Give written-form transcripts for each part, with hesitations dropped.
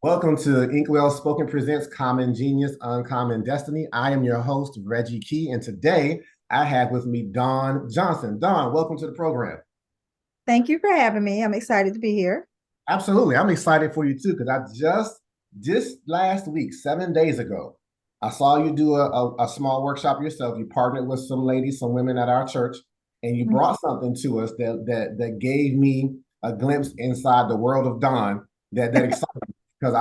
Welcome to Inkwell Spoken Presents Common Genius, Uncommon Destiny. I am your host, Reggie Key, and today I have with me Dawn Johnson. Dawn, welcome to the program. Thank you for having me. I'm excited to be here. Absolutely. I'm excited for you too, because just last week, 7 days ago, I saw you do a small workshop yourself. You partnered with some ladies, some women at our church, and you Mhm. brought something to us that gave me a glimpse inside the world of Dawn that excited me because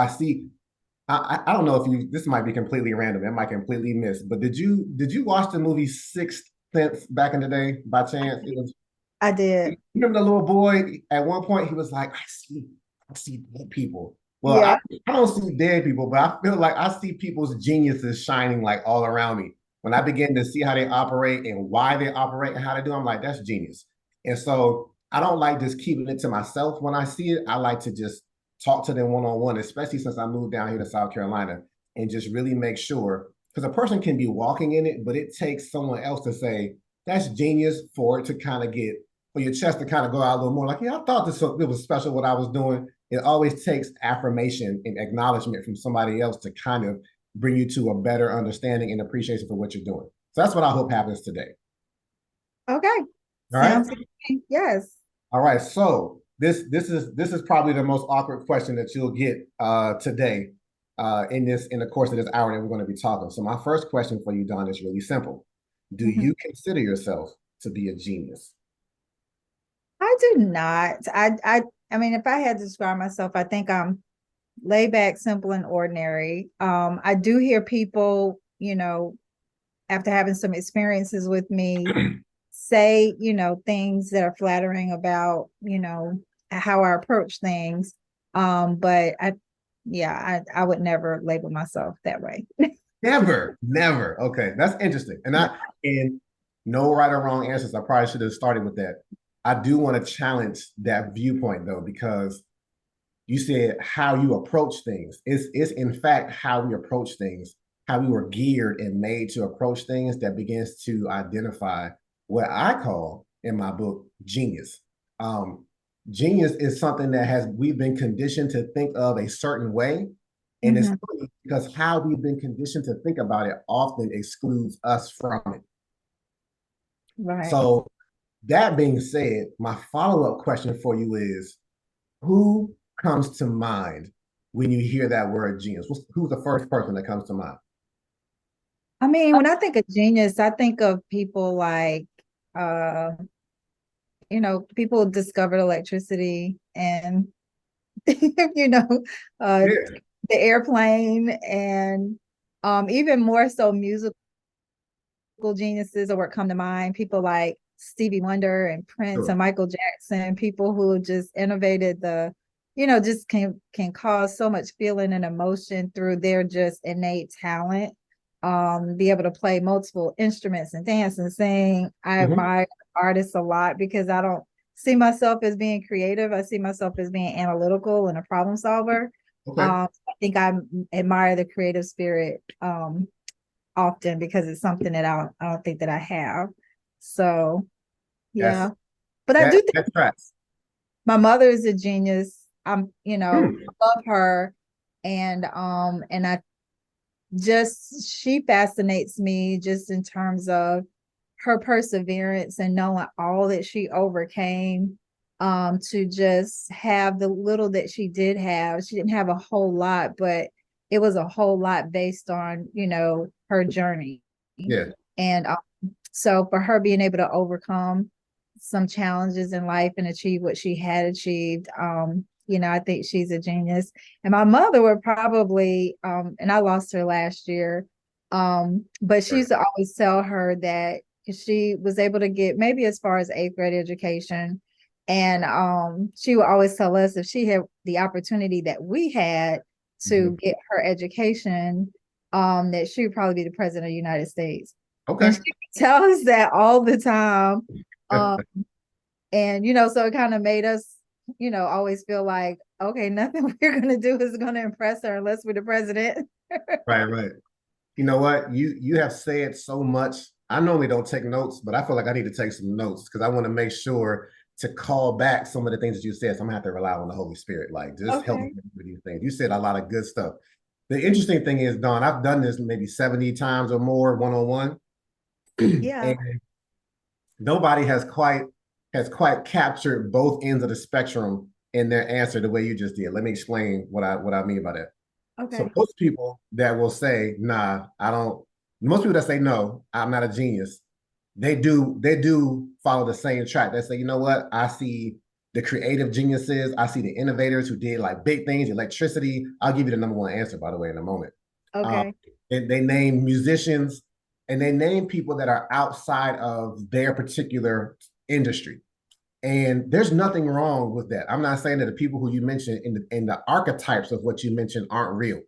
I don't know if you this might be completely random. It might completely miss. But did you watch the movie Sixth Sense back in the day by chance? It was I you did. remember the little boy at one point he was like, I see dead people. Well, I, Yeah. I don't see dead people, but I feel like I see people's geniuses shining like all around me. When I begin to see how they operate and why they operate and how they do, I'm like, that's genius. And so I don't like just keeping it to myself when I see it. I like to just talk to them one on one, especially since I moved down here to South Carolina, and just really make sure because a person can be walking in it, but it takes someone else to say that's genius for it to kind of get for your chest to kind of go out a little more. Like, yeah, I thought it was special what I was doing. It always takes affirmation and acknowledgement from somebody else to kind of bring you to a better understanding and appreciation for what you're doing. So that's what I hope happens today. Okay. All right. Sounds good to me. Yes. All right. So this is probably the most awkward question that you'll get today in the course of this hour that we're going to be talking. So my first question for you, Don, is really simple. Do Mhm. you consider yourself to be a genius? I do not. I mean, if I had to describe myself, I think I'm laid back, simple, and ordinary. I do hear people, after having some experiences with me, say, things that are flattering about, how I approach things. But I would never label myself that way. Never, never. Okay, that's interesting. And no right or wrong answers. I probably should have started with that. I do want to challenge that viewpoint though, because you said how you approach things. It's in fact how we approach things, how we were geared and made to approach things that begins to identify what I call in my book genius. Um, Genius is something that has we've been conditioned to think of a certain way, and it's Mhm. funny because how we've been conditioned to think about it often excludes us from it. Right. So that being said, my follow-up question for you is who comes to mind when you hear that word genius? Who's the first person that comes to mind? I mean, when I think of genius, I think of people like, uh, people discovered electricity and, you know, uh, Yeah, the airplane and even more so musical geniuses are what come to mind. People like Stevie Wonder and Prince and sure. Michael Jackson, people who just innovated just can cause so much feeling and emotion through their just innate talent. Be able to play multiple instruments and dance and sing. I Mhm. admire artists a lot because I don't see myself as being creative. I see myself as being analytical and a problem solver. Okay. I think I admire the creative spirit often because it's something that I don't think that I have. So That's yeah. But I do that think that tracks. my mother is a genius. Hmm. I love her and I just she fascinates me just in terms of her perseverance and knowing all that she overcame to just have the little that she did have. She didn't have a whole lot, but it was a whole lot based on, her journey. Yeah. And so for her being able to overcome some challenges in life and achieve what she had achieved, I think she's a genius. And my mother would probably, and I lost her last year, but she Right. used to always tell her that she was able to get maybe as far as eighth grade education. And she would always tell us if she had the opportunity that we had Mhm. to get her education, that she would probably be the president of the United States. And Okay. she tells us that all the time. Um, and so it kind of made us, always feel like, okay, nothing we're gonna do is gonna impress her unless we're the president. Right, right. You know what? You have said so much. I normally don't take notes, but I feel like I need to take some notes because I want to make sure to call back some of the things that you said. So I'm gonna have to rely on the Holy Spirit. Like, just help me Okay. with these things. You said a lot of good stuff. The interesting thing is, Dawn, I've done this maybe 70 times or more one-on-one. Yeah. And nobody has quite captured both ends of the spectrum in their answer the way you just did. Let me explain what I mean by that. So Okay. most people that will say, nah, I don't, most people that say no, I'm not a genius, they do follow the same track. They say, you know what? I see the creative geniuses, I see the innovators who did like big things, electricity. I'll give you the number one answer, by the way, in a moment. Um, Okay. they name musicians and they name people that are outside of their particular industry. And there's nothing wrong with that. I'm not saying that the people who you mentioned in the archetypes of what you mentioned aren't real,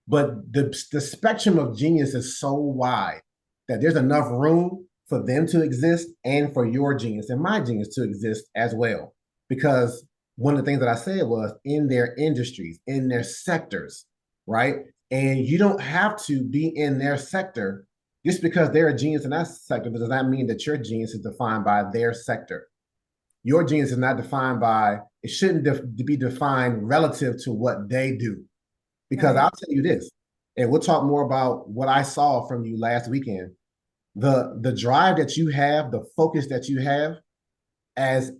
but the spectrum of genius is so wide that there's enough room for them to exist and for your genius and my genius to exist as well. Because one of the things that I said was in their industries, in their sectors, right? And you don't have to be in their sector just because they're a genius in that sector. Does that mean that your genius is defined by their sector? Your genius is not defined by, it shouldn't be defined relative to what they do. Because Right. I'll tell you this, and we'll talk more about what I saw from you last weekend. The drive that you have, the focus that you have, as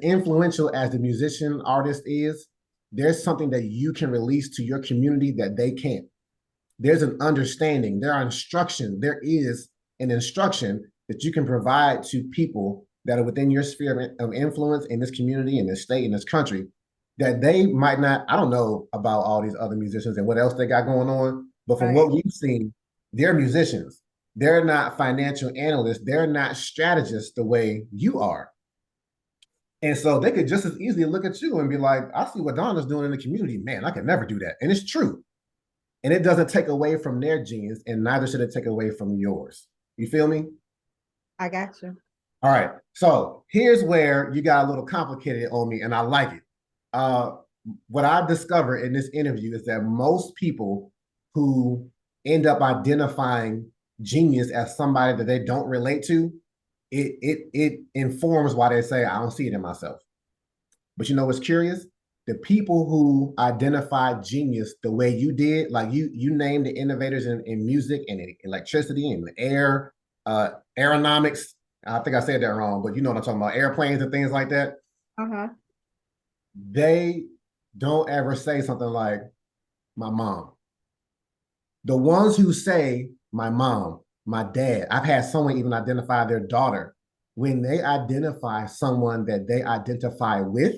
influential as the musician artist is, there's something that you can release to your community that they can't. There's an understanding, there is an instruction that you can provide to people that are within your sphere of influence in this community, in this state, in this country, that they might not. I don't know about all these other musicians and what else they got going on, but from Right. what we've seen, they're musicians. They're not financial analysts. They're not strategists the way you are. And so they could just as easily look at you and be like, I see what Donna's doing in the community. Man, I could never do that. And it's true. And it doesn't take away from their genius, and neither should it take away from yours. You feel me? I got you. All right. So here's where you got a little complicated on me, and I like it. Uh, what I discovered in this interview is that most people who end up identifying genius as somebody that they don't relate to, it informs why they say, I don't see it in myself. But you know what's curious? The people who identified genius the way you did, like you named the innovators in music and in electricity and air, aeronomics. I think I said that wrong, but you know what I'm talking about, airplanes and things like that. Uh-huh. They don't ever say something like my mom. The ones who say my mom, my dad, I've had someone even identify their daughter. When they identify someone that they identify with,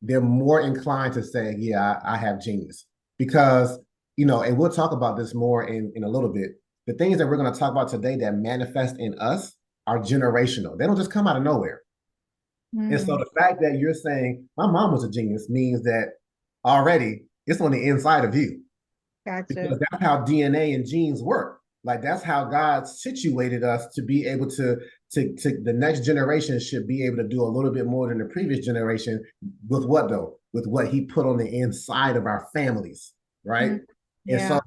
they're more inclined to say, yeah, I have genius. Because, and we'll talk about this more in a little bit. The things that we're going to talk about today that manifest in us are generational. They don't just come out of nowhere. And so Mm, the fact that you're saying my mom was a genius means that already it's on the inside of you, because gotcha. that's how DNA and genes work. Like that's how God situated us to be able to the next generation should be able to do a little bit more than the previous generation with what though? With what he put on the inside of our families, right? Mm, And so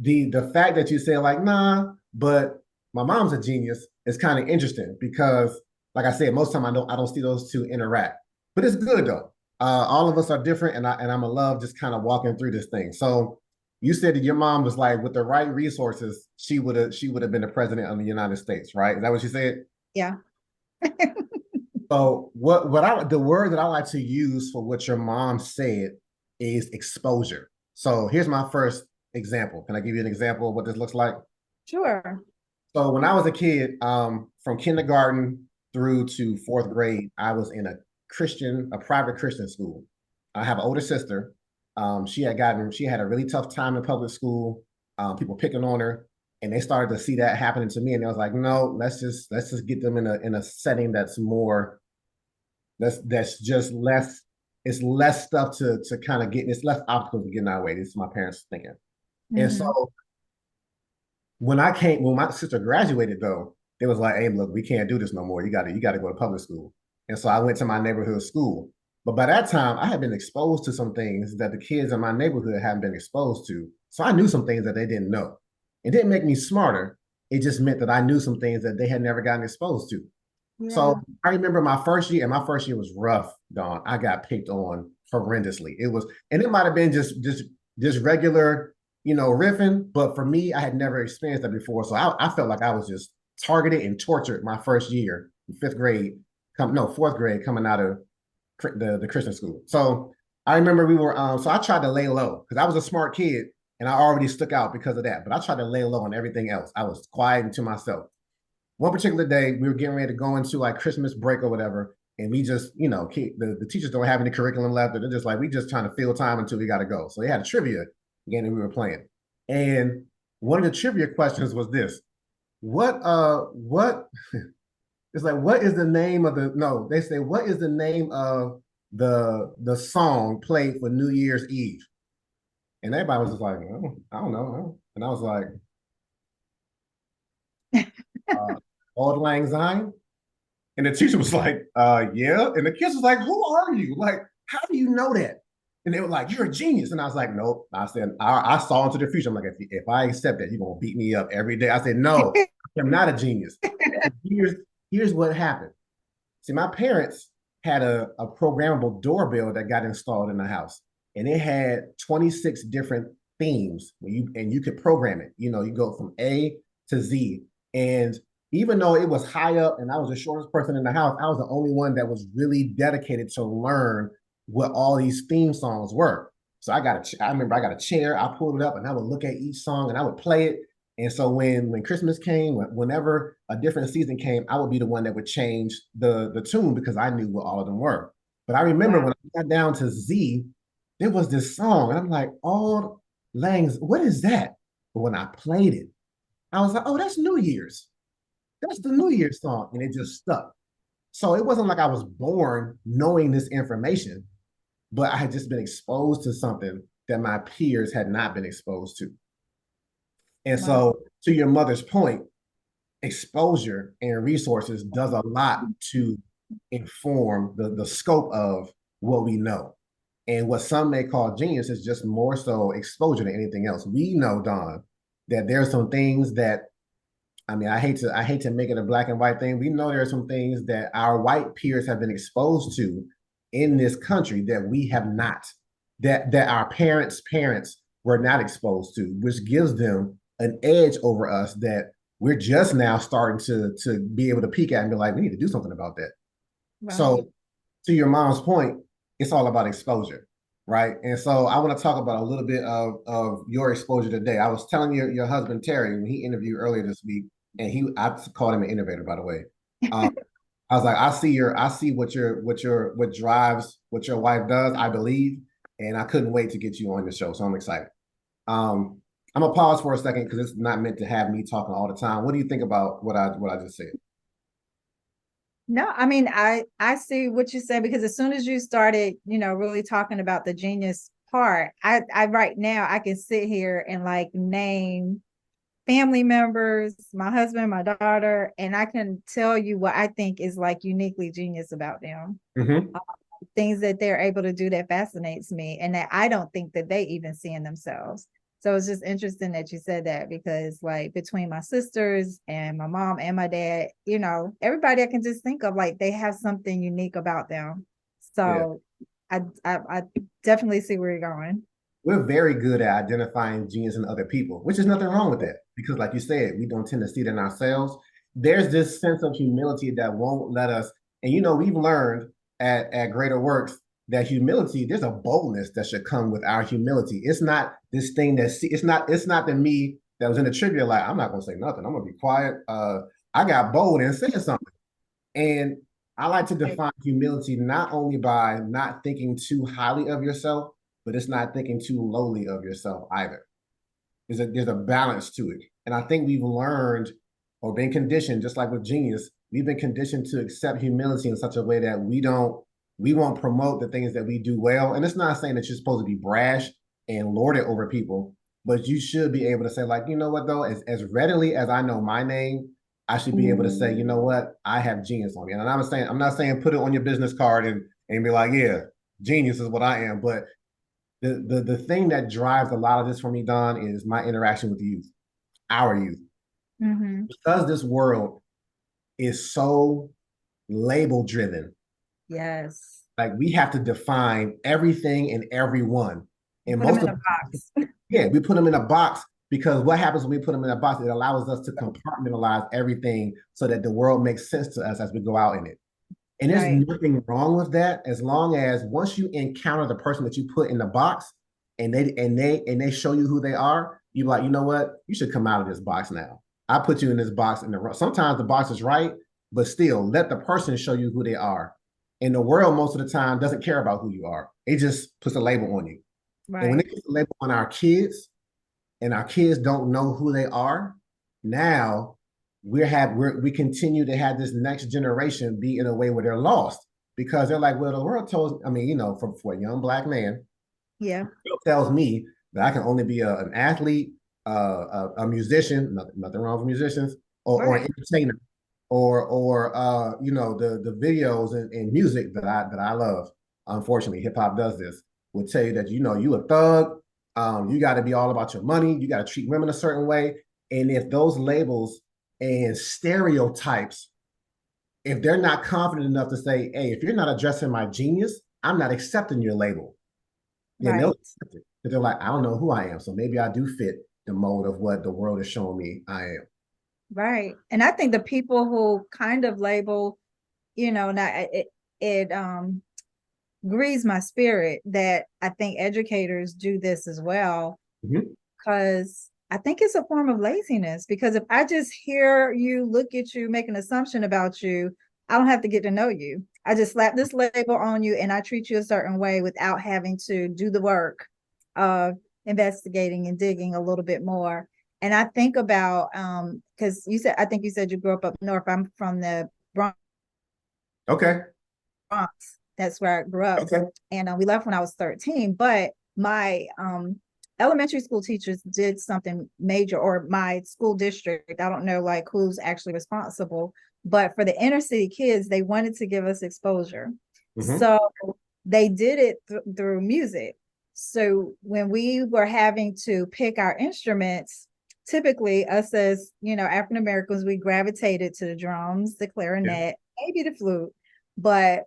yeah. the fact that you say like, nah, but my mom's a genius is kind of interesting because, like I said, most of the time I don't see those two interact. But it's good though. All of us are different, and I'm a love just kind of walking through this thing. So you said that your mom was like, with the right resources, she would have been the president of the United States, right? Is that what you said? Yeah. So the word that I like to use for what your mom said is exposure. So here's my first example. Can I give you an example of what this looks like? Sure. So when I was a kid, from kindergarten through to fourth grade, I was in a private Christian school. I have an older sister. She had a really tough time in public school. People picking on her, and they started to see that happening to me, and they was like, no, let's just get them in a setting that's more that's just less. It's less stuff to kind of get. It's less obstacles to get in our way. This is my parents thinking, and Hmm. so when my sister graduated though, they was like, hey, look, we can't do this no more. You gotta go to public school. And so I went to my neighborhood school. But by that time, I had been exposed to some things that the kids in my neighborhood hadn't been exposed to. So I knew some things that they didn't know. It didn't make me smarter. It just meant that I knew some things that they had never gotten exposed to. Yeah. So I remember my first year, and my first year was rough, Dawn. I got picked on horrendously. It was, and it might have been just regular, riffing, but for me, I had never experienced that before. So I felt like I was just targeted and tortured my first year, fifth grade, fourth grade, coming out of the Christian school. So I remember so I tried to lay low because I was a smart kid and I already stuck out because of that. But I tried to lay low on everything else. I was quiet and to myself. One particular day, we were getting ready to go into like Christmas break or whatever. And we just, the teachers don't have any curriculum left. They're just like, we just trying to fill time until we got to go. So they had a trivia game that we were playing. And one of the trivia questions was this: what it's like, what is the name of no, they say, what is the name of the song played for New Year's Eve? And everybody was just like, oh, I don't know. And I was like, uh, Auld Lang Syne. And the teacher was like, yeah. And the kids was like, who are you? Like, how do you know that? And they were like, you're a genius. And I was like, nope. I said, I saw into the future. I'm like, if I accept that, you're going to beat me up every day. I said, no, I'm not a genius. Here's what happened. See, my parents had a programmable doorbell that got installed in the house, and it had 26 different themes. You could program it. You go from A to Z. And even though it was high up and I was the shortest person in the house, I was the only one that was really dedicated to learn what all these theme songs were. So I remember I got a chair, I pulled it up and I would look at each song and I would play it. And so when Christmas came, whenever a different season came, I would be the one that would change the tune because I knew what all of them were. But I remember Wow. when I got down to Z, there was this song, and I'm like, Auld Lang's, what is that? But when I played it, I was like, oh, that's New Year's. That's the New Year's song. And it just stuck. So it wasn't like I was born knowing this information, but I had just been exposed to something that my peers had not been exposed to. And Wow. so, to your mother's point, exposure and resources does a lot to inform the scope of what we know. And what some may call genius is just more so exposure than anything else. We know, Don, that there's some things that I hate to make it a black and white thing. We know there are some things that our white peers have been exposed to in this country that we have not, that our parents were not exposed to, which gives them an edge over us that we're just now starting to be able to peek at and be like, we need to do something about that. Right. So to your mom's point, it's all about exposure, right? And so I want to talk about a little bit of your exposure today. I was telling your husband Terry when he interviewed earlier this week, and I called him an innovator, by the way. Um, I was like, I see what drives what your wife does, I believe, and I couldn't wait to get you on the show. So I'm excited. Um, I'm gonna pause for a second because it's not meant to have me talking all the time. What do you think about what I just said? No, I mean, I see what you say because as soon as you started, really talking about the genius part, I right now I can sit here and like name family members, my husband, my daughter, and I can tell you what I think is like uniquely genius about them. Mm-hmm. Things that they're able to do that fascinates me and that I don't think that they even see in themselves. So it's just interesting that you said that because like between my sisters and my mom and my dad, everybody I can just think of like they have something unique about them. Yeah. So I definitely see where you're going. We're very good at identifying genius in other people, which is nothing wrong with that. Because, like you said, we don't tend to see it in ourselves. There's this sense of humility that won't let us. And we've learned at Greater Works that humility, there's a boldness that should come with our humility. It's not this thing it's not the me that was in the trivia, like, I'm not gonna say nothing. I'm gonna be quiet. I got bold and said something. And I like to define humility not only by not thinking too highly of yourself, but it's not thinking too lowly of yourself either. There's a balance to it. And I think we've learned or been conditioned, just like with genius, we've been conditioned to accept humility in such a way that we won't promote the things that we do well. And it's not saying that you're supposed to be brash and lord it over people, but you should be able to say, like, you know what, though, as readily as I know my name, I should be able to say, you know what, I have genius on me. And I'm not saying put it on your business card and be like, yeah, genius is what I am. But the thing that drives a lot of this for me, Don, is my interaction with youth, our youth. Mm-hmm. Because this world is so label driven. Yes. Like we have to define everything and everyone. And Put them most in of a box. yeah, we put them in a box because what happens when we put them in a box? It allows us to compartmentalize everything so that the world makes sense to us as we go out in it. And there's Right. nothing wrong with that as long as once you encounter the person that you put in the box and they show you who they are, you're like, you know what? You should come out of this box now. I put you in this box in the sometimes the box is right, but still let the person show you who they are. And the world most of the time doesn't care about who you are. It just puts a label on you. And when Right. they put a label on our kids and our kids don't know who they are, now we continue to have this next generation be in a way where they're lost because they're like, well, the world told, I mean, for a young black man, Yeah. it tells me that I can only be an athlete, a musician, nothing wrong with musicians, or an Right. entertainer, or the videos and music that I love. Unfortunately, hip hop does this. Will tell you that you a thug. You got to be all about your money. You got to treat women a certain way. And if those labels and stereotypes, if they're not confident enough to say, "Hey, if you're not addressing my genius, I'm not accepting your label," then they'll Right. accept it. Because they're like, I don't know who I am. So maybe I do fit the mold of what the world is showing me I am. Right. And I think the people who kind of label, now it grieves my spirit that I think educators do this as well, Mhm. because I think it's a form of laziness. Because if I just hear you, look at you, make an assumption about you, I don't have to get to know you. I just slap this label on you and I treat you a certain way without having to do the work of investigating and digging a little bit more. And I think about because I think you said you grew up north. I'm from the Bronx. Okay. That's where I grew up. Okay. And we left when I was 13. But my elementary school teachers did something major, or my school district. I don't know like who's actually responsible, but for the inner city kids, they wanted to give us exposure. Hmm. So they did it through music. So when we were having to pick our instruments, typically us as African Americans, we gravitated to the drums, the Yeah. clarinet, maybe the flute, but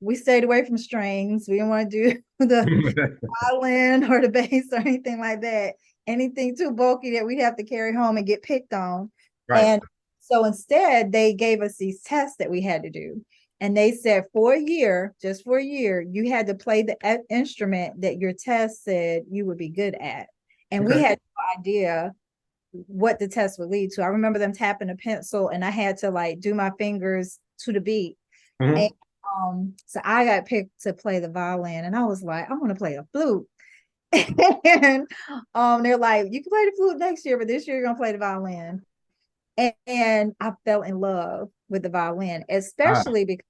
we stayed away from strings. We didn't want to do the violin or the bass or anything like that. Anything too bulky that we'd have to carry home and get picked on. Right. And so instead, they gave us these tests that we had to do. And they said for a year, just for a year, you had to play the instrument that your test said you would be good at. And we Okay. had no idea what the test would lead to. I remember them tapping a pencil and I had to like do my fingers to the beat. And Hmm. so I got picked to play the violin, and I was like, I want to play a flute. And they're like, you can play the flute next year, but this year you're gonna play the violin. And I fell in love with the violin, Ah, especially because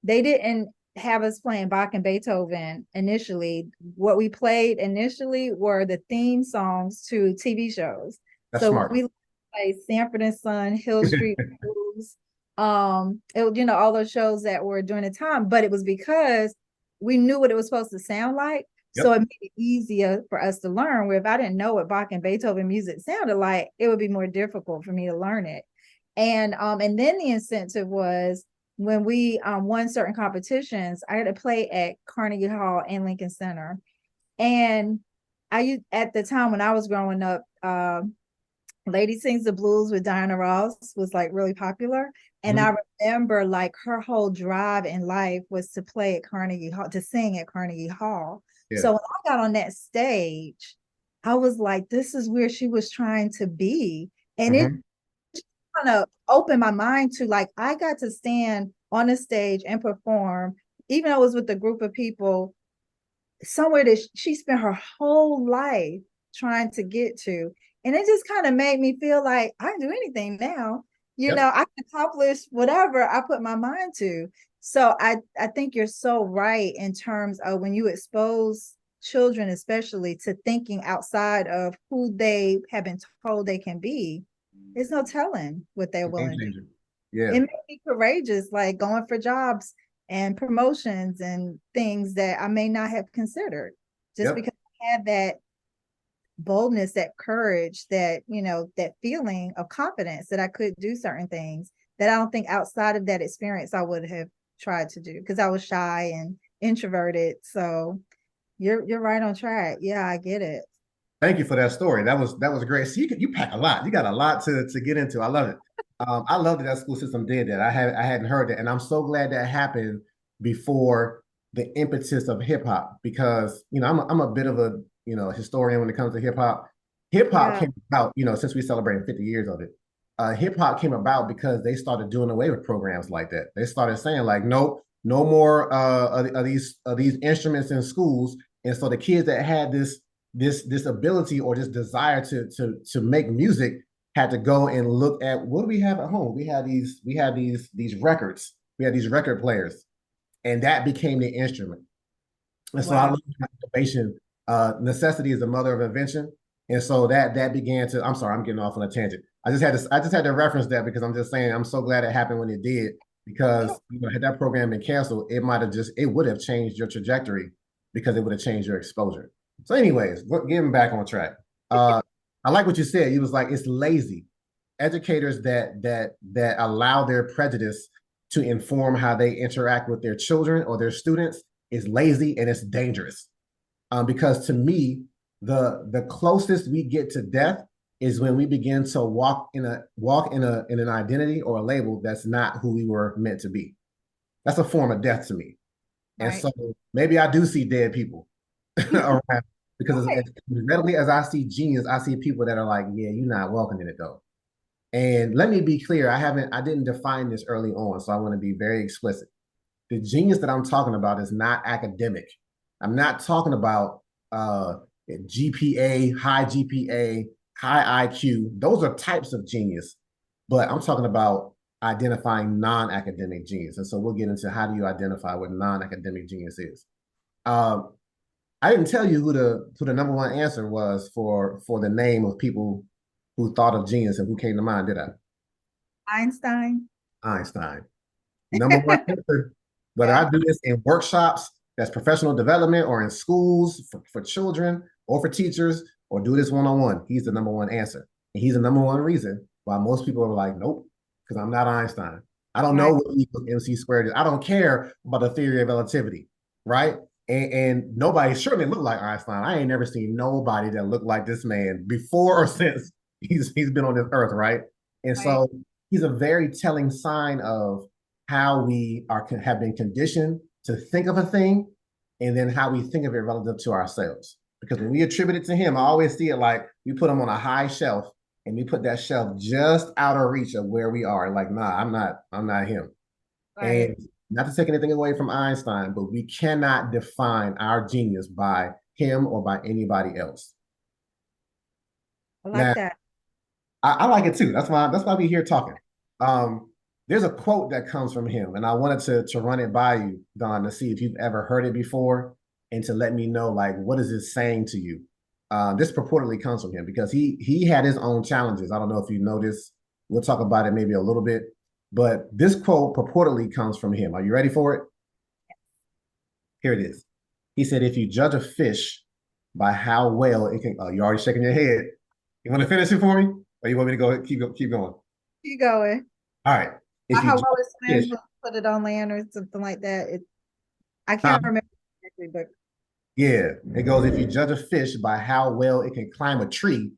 they didn't have us playing Bach and Beethoven initially. What we played initially were the theme songs to TV shows. that's So smart. we played Sanford and Son, Hill Street Blues, all those shows that were during the time, but it was because we knew what it was supposed to sound like. So Yep. it made it easier for us to learn. Where if I didn't know what Bach and Beethoven music sounded like, it would be more difficult for me to learn it. And then the incentive was when we won certain competitions, I had to play at Carnegie Hall and Lincoln Center. And at the time when I was growing up, Lady Sings the Blues with Diana Ross was like really popular. And I Mhm. remember like her whole drive in life was to play at Carnegie Hall, to sing at Carnegie Hall. Yeah. So when I got on that stage, I was like, this is where she was trying to be. And it Hmm. kind of opened my mind to like, I got to stand on a stage and perform, even though it was with a group of people, somewhere that she spent her whole life trying to get to. And it just kind of made me feel like I can do anything now. Yep. I can accomplish whatever I put my mind to. So I think you're so right in terms of when you expose children, especially to thinking outside of who they have been told they can be, there's no telling what they're Game willing to do. changer. Yeah. It made me courageous, like going for jobs and promotions and things that I may not have considered just Yep. because I had that boldness, that courage, that feeling of confidence that I could do certain things. that I don't think outside of that experience I would have tried to do because I was shy and introverted. So you're right on track. Yeah, I get it. Thank you for that story. That was great. See, you pack a lot. You got a lot to get into. I love it. I love that that school system did that. I hadn't heard that, and I'm so glad that happened before the impetus of hip hop because I'm a bit of a historian when it comes to hip hop. Hip hop Yeah. came about since we celebrated 50 years of it. Hip hop came about because they started doing away with programs like that. They started saying like, nope, no more of these instruments in schools, and so the kids that had this ability or this desire to make music had to go and look at what do we have at home. We had these records. We had these record players, and that became the instrument. And so I Wow. love innovation. Necessity is the mother of invention, and so that began to. I'm sorry, I'm getting off on a tangent. I just had to reference that because I'm just saying I'm so glad it happened when it did because had that program been canceled, it would have changed your trajectory because it would have changed your exposure. So, anyways, getting back on track. I like what you said. You was like it's lazy educators that allow their prejudice to inform how they interact with their children or their students is lazy and it's dangerous. Because to me, the closest we get to death is when we begin to walk in an identity or a label that's not who we were meant to be. That's a form of death to me. And Right. so maybe I do see dead people around because Right. as readily as I see genius, I see people that are like, yeah, you're not welcome in it though. And let me be clear, I didn't define this early on, so I want to be very explicit. The genius that I'm talking about is not academic. I'm not talking about GPA, high GPA, high IQ. Those are types of genius, but I'm talking about identifying non-academic genius. And so we'll get into how do you identify what non-academic genius is. Um, I didn't tell you who the number one answer was for the name of people who thought of genius and who came to mind, did I? Einstein. Einstein. Number one answer, whether I do this in workshops, that's professional development, or in schools for children or for teachers, or do this one-on-one, he's the number one answer. And he's the number one reason why most people are like, nope, because I'm not Einstein. I don't know Right. what E equals MC squared is. I don't care about the theory of relativity, right? And nobody certainly looked like Einstein. I ain't never seen nobody that looked like this man before or since he's been on this earth, right? And Right. so he's a very telling sign of how we have been conditioned to think of a thing and then how we think of it relative to ourselves. Because when we attribute it to him, I always see it like we put him on a high shelf and we put that shelf just out of reach of where we are. Like, nah, I'm not him. Right. And not to take anything away from Einstein, but we cannot define our genius by him or by anybody else. I like Now, that. I like it too. That's why we here talking. Um, there's a quote that comes from him, and I wanted to run it by you, Don, to see if you've ever heard it before, and to let me know like what is this saying to you. This purportedly comes from him because he had his own challenges. I don't know if you know this. We'll talk about it maybe a little bit, but this quote purportedly comes from him. Are you ready for it? Here it is. He said, "If you judge a fish by how well it can," oh, you're already shaking your head. You want to finish it for me, or you want me to go keep going? Keep going. All right. If you How judge well it a swims, fish, put it on land or something like that. I huh? can't remember exactly, but Yeah, it goes, if you judge a fish by how well it can climb a tree,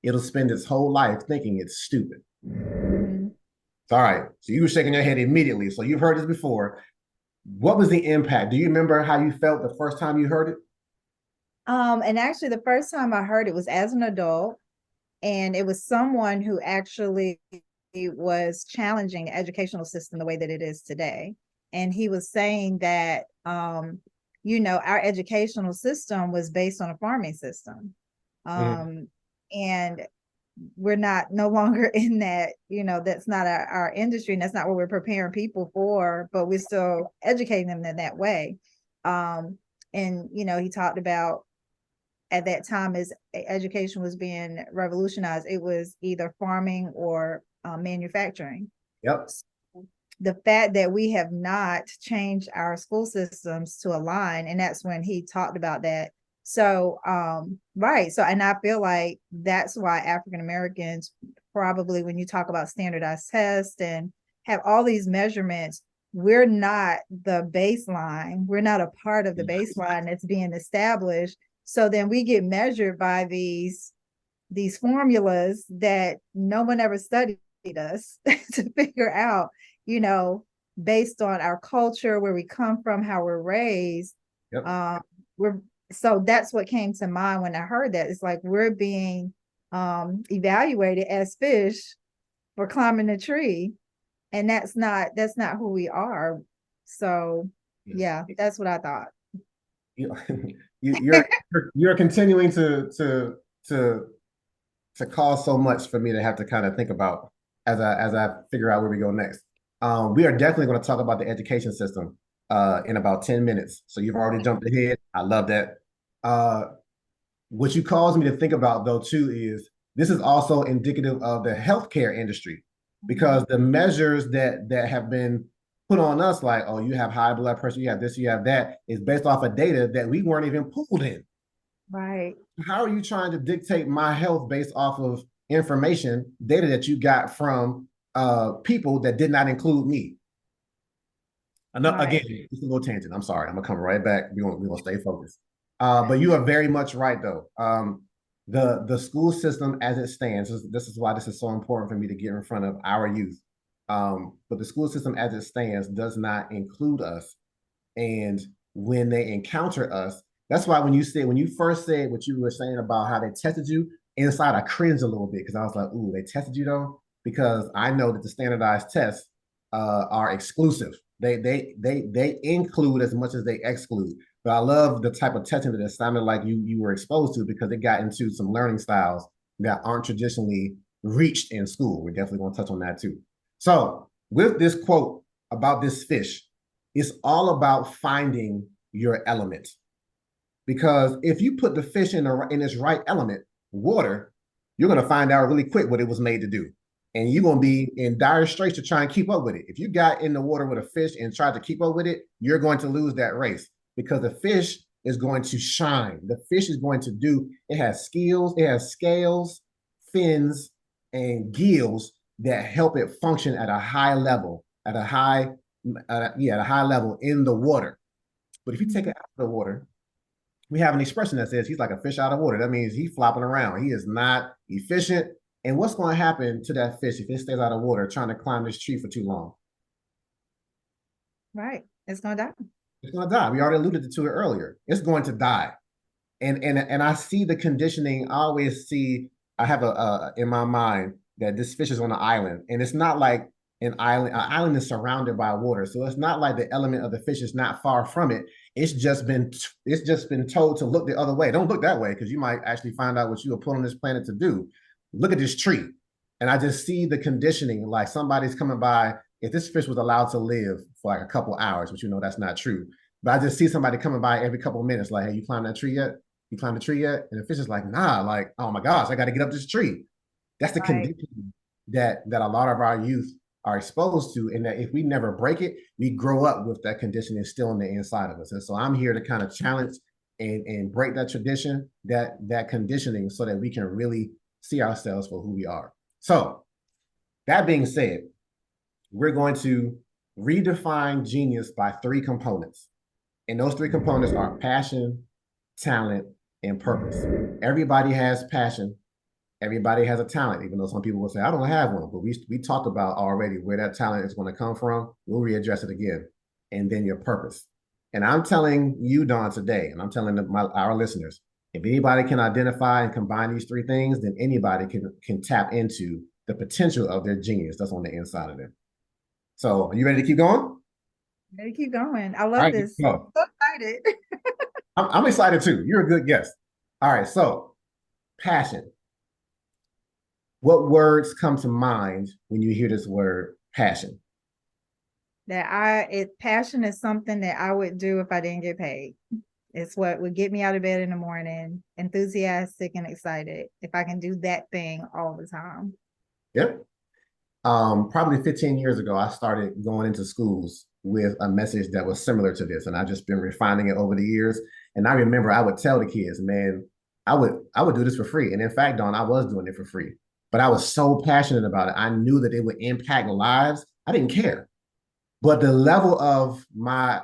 it'll spend its whole life thinking it's stupid. mhm. All right. So you were shaking your head immediately. So you've heard this before. What was the impact? Do you remember how you felt the first time you heard it? And actually the first time I heard it was as an adult, and it was someone who actually was challenging the educational system the way that it is today. And he was saying that our educational system was based on a farming system. Mhm. And we're not no longer in that, that's not our industry, and that's not what we're preparing people for, but we're still educating them in that way. And he talked about at that time as education was being revolutionized, it was either farming or manufacturing. Yep. The fact that we have not changed our school systems to align, and that's when he talked about that. So, right. So, and I feel like that's why African Americans probably, when you talk about standardized tests and have all these measurements, we're not the baseline. We're not a part of the baseline that's being established. So then we get measured by these formulas that no one ever studied us to figure out, you know, based on our culture, where we come from, how we're raised. Yep. We're so that's what came to mind when I heard that. It's like we're being evaluated as fish for climbing a tree, and that's not who we are. So yeah, that's what I thought. You, you're continuing to cause so much for me to have to kind of think about as I figure out where we go next. We are definitely going to talk about the education system in about 10 minutes. So you've already jumped ahead. I love that. Uh, what you caused me to think about though too is this is also indicative of the healthcare industry, because the measures that have been put on us, like, oh, you have high blood pressure, you have this, you have that, is based off of data that we weren't even pulled in. Right. How are you trying to dictate my health based off of information, data that you got from people that did not include me? Again, it's a little tangent. I'm sorry. I'm gonna come right back. We're gonna stay focused. But you are very much right, though. The school system as it stands, this is why this is so important for me to get in front of our youth. But the school system as it stands does not include us. And when they encounter us, that's why when you first said what you were saying about how they tested you, inside I cringed a little bit because I was like, ooh, they tested you though? Because I know that the standardized tests are exclusive. They include as much as they exclude. But I love the type of testing that it sounded like you were exposed to, because it got into some learning styles that aren't traditionally reached in school. We're definitely going to touch on that too. So with this quote about this fish, it's all about finding your element. Because if you put the fish in its right element, water, you're going to find out really quick what it was made to do. And you're going to be in dire straits to try and keep up with it. If you got in the water with a fish and tried to keep up with it, you're going to lose that race, because the fish is going to shine. The fish is going to do, it has skills, it has scales, fins, and gills that help it function at a high level, at a high level in the water. But if you take it out of the water, we have an expression that says he's like a fish out of water. That means he's flopping around. He is not efficient. And what's going to happen to that fish if it stays out of water trying to climb this tree for too long? Right. It's gonna die. It's going to die. We already alluded to it earlier. It's going to die. And I see the conditioning. I always see, I have a in my mind that this fish is on an island, and it's not like an island. An island is surrounded by water, so it's not like the element of the fish is not far from it. It's just been told to look the other way. Don't look that way, because you might actually find out what you were put on this planet to do. Look at this tree, and I just see the conditioning. Like somebody's coming by. If this fish was allowed to live for like a couple hours, which that's not true, but I just see somebody coming by every couple of minutes, like, hey, you climbed that tree yet? You climbed the tree yet? And the fish is like, nah, like, oh my gosh, I got to get up this tree. That's the Right. condition that a lot of our youth are exposed to, and that if we never break it, we grow up with that conditioning still on the inside of us. And so I'm here to kind of challenge and break that tradition, that conditioning, so that we can really see ourselves for who we are. So that being said, we're going to redefine genius by 3 components. And those 3 components are passion, talent, and purpose. Everybody has passion. Everybody has a talent, even though some people will say, I don't have one. But we talked about already where that talent is going to come from. We'll readdress it again. And then your purpose. And I'm telling you, Dawn, today, and I'm telling our listeners, if anybody can identify and combine these 3 things, then anybody can tap into the potential of their genius that's on the inside of them. So are you ready to keep going? Ready to keep going. I All love right, this. go. So excited. I'm excited too. You're a good guest. All right, so passion. What words come to mind when you hear this word passion? Passion is something that I would do if I didn't get paid. It's what would get me out of bed in the morning, enthusiastic and excited, if I can do that thing all the time. Yep. Probably 15 years ago, I started going into schools with a message that was similar to this, and I've just been refining it over the years. And I remember I would tell the kids, man, I would do this for free. And in fact, Dawn, I was doing it for free, but I was so passionate about it. I knew that it would impact lives. I didn't care. But the level of my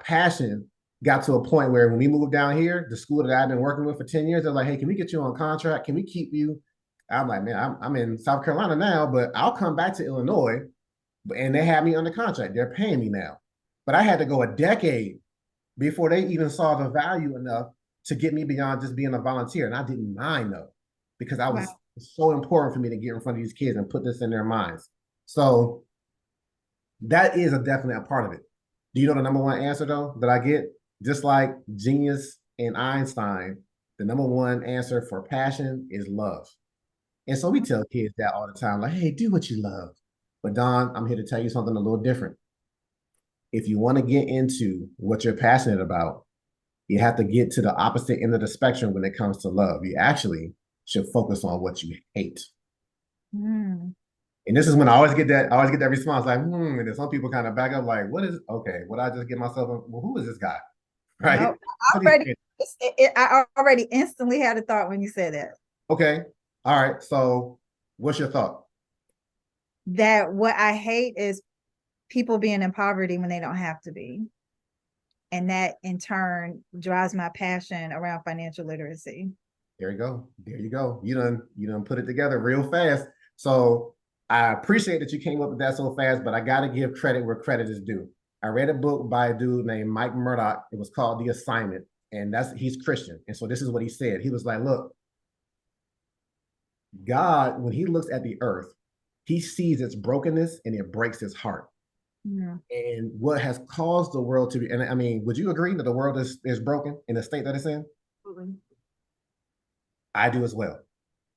passion got to a point where when we moved down here, the school that I've been working with for 10 years, they're like, hey, can we get you on contract? Can we keep you? I'm like, man, I'm in South Carolina now, but I'll come back to Illinois. And they had me under contract. They're paying me now. But I had to go a decade before they even saw the value enough to get me beyond just being a volunteer. And I didn't mind though, because I was Wow. so important for me to get in front of these kids and put this in their minds. So that is a definitely a part of it. Do you know the number one answer though that I get? Just like genius and Einstein, the number one answer for passion is love. And so we tell kids that all the time, like, hey, do what you love. But Don, I'm here to tell you something a little different. If you want to get into what you're passionate about, you have to get to the opposite end of the spectrum when it comes to love. You actually should focus on what you hate. Mm. And this is when I always get that response like, and then some people kind of back up like, what is, okay, what I just get myself in, well, who is this guy? Right? No, I already, I already instantly had a thought when you said that. Okay. All right. So what's your thought? That what I hate is people being in poverty when they don't have to be. And that in turn drives my passion around financial literacy. There you go. There you go. You done put it together real fast. So I appreciate that you came up with that so fast, but I gotta give credit where credit is due. I read a book by a dude named Mike Murdock. It was called The Assignment, and he's Christian. And so this is what he said. He was like, look, God, when he looks at the earth, he sees its brokenness and it breaks his heart. Yeah. And what has caused the world to be, and I mean, would you agree that the world is broken in the state that it's in? Absolutely. I do as well.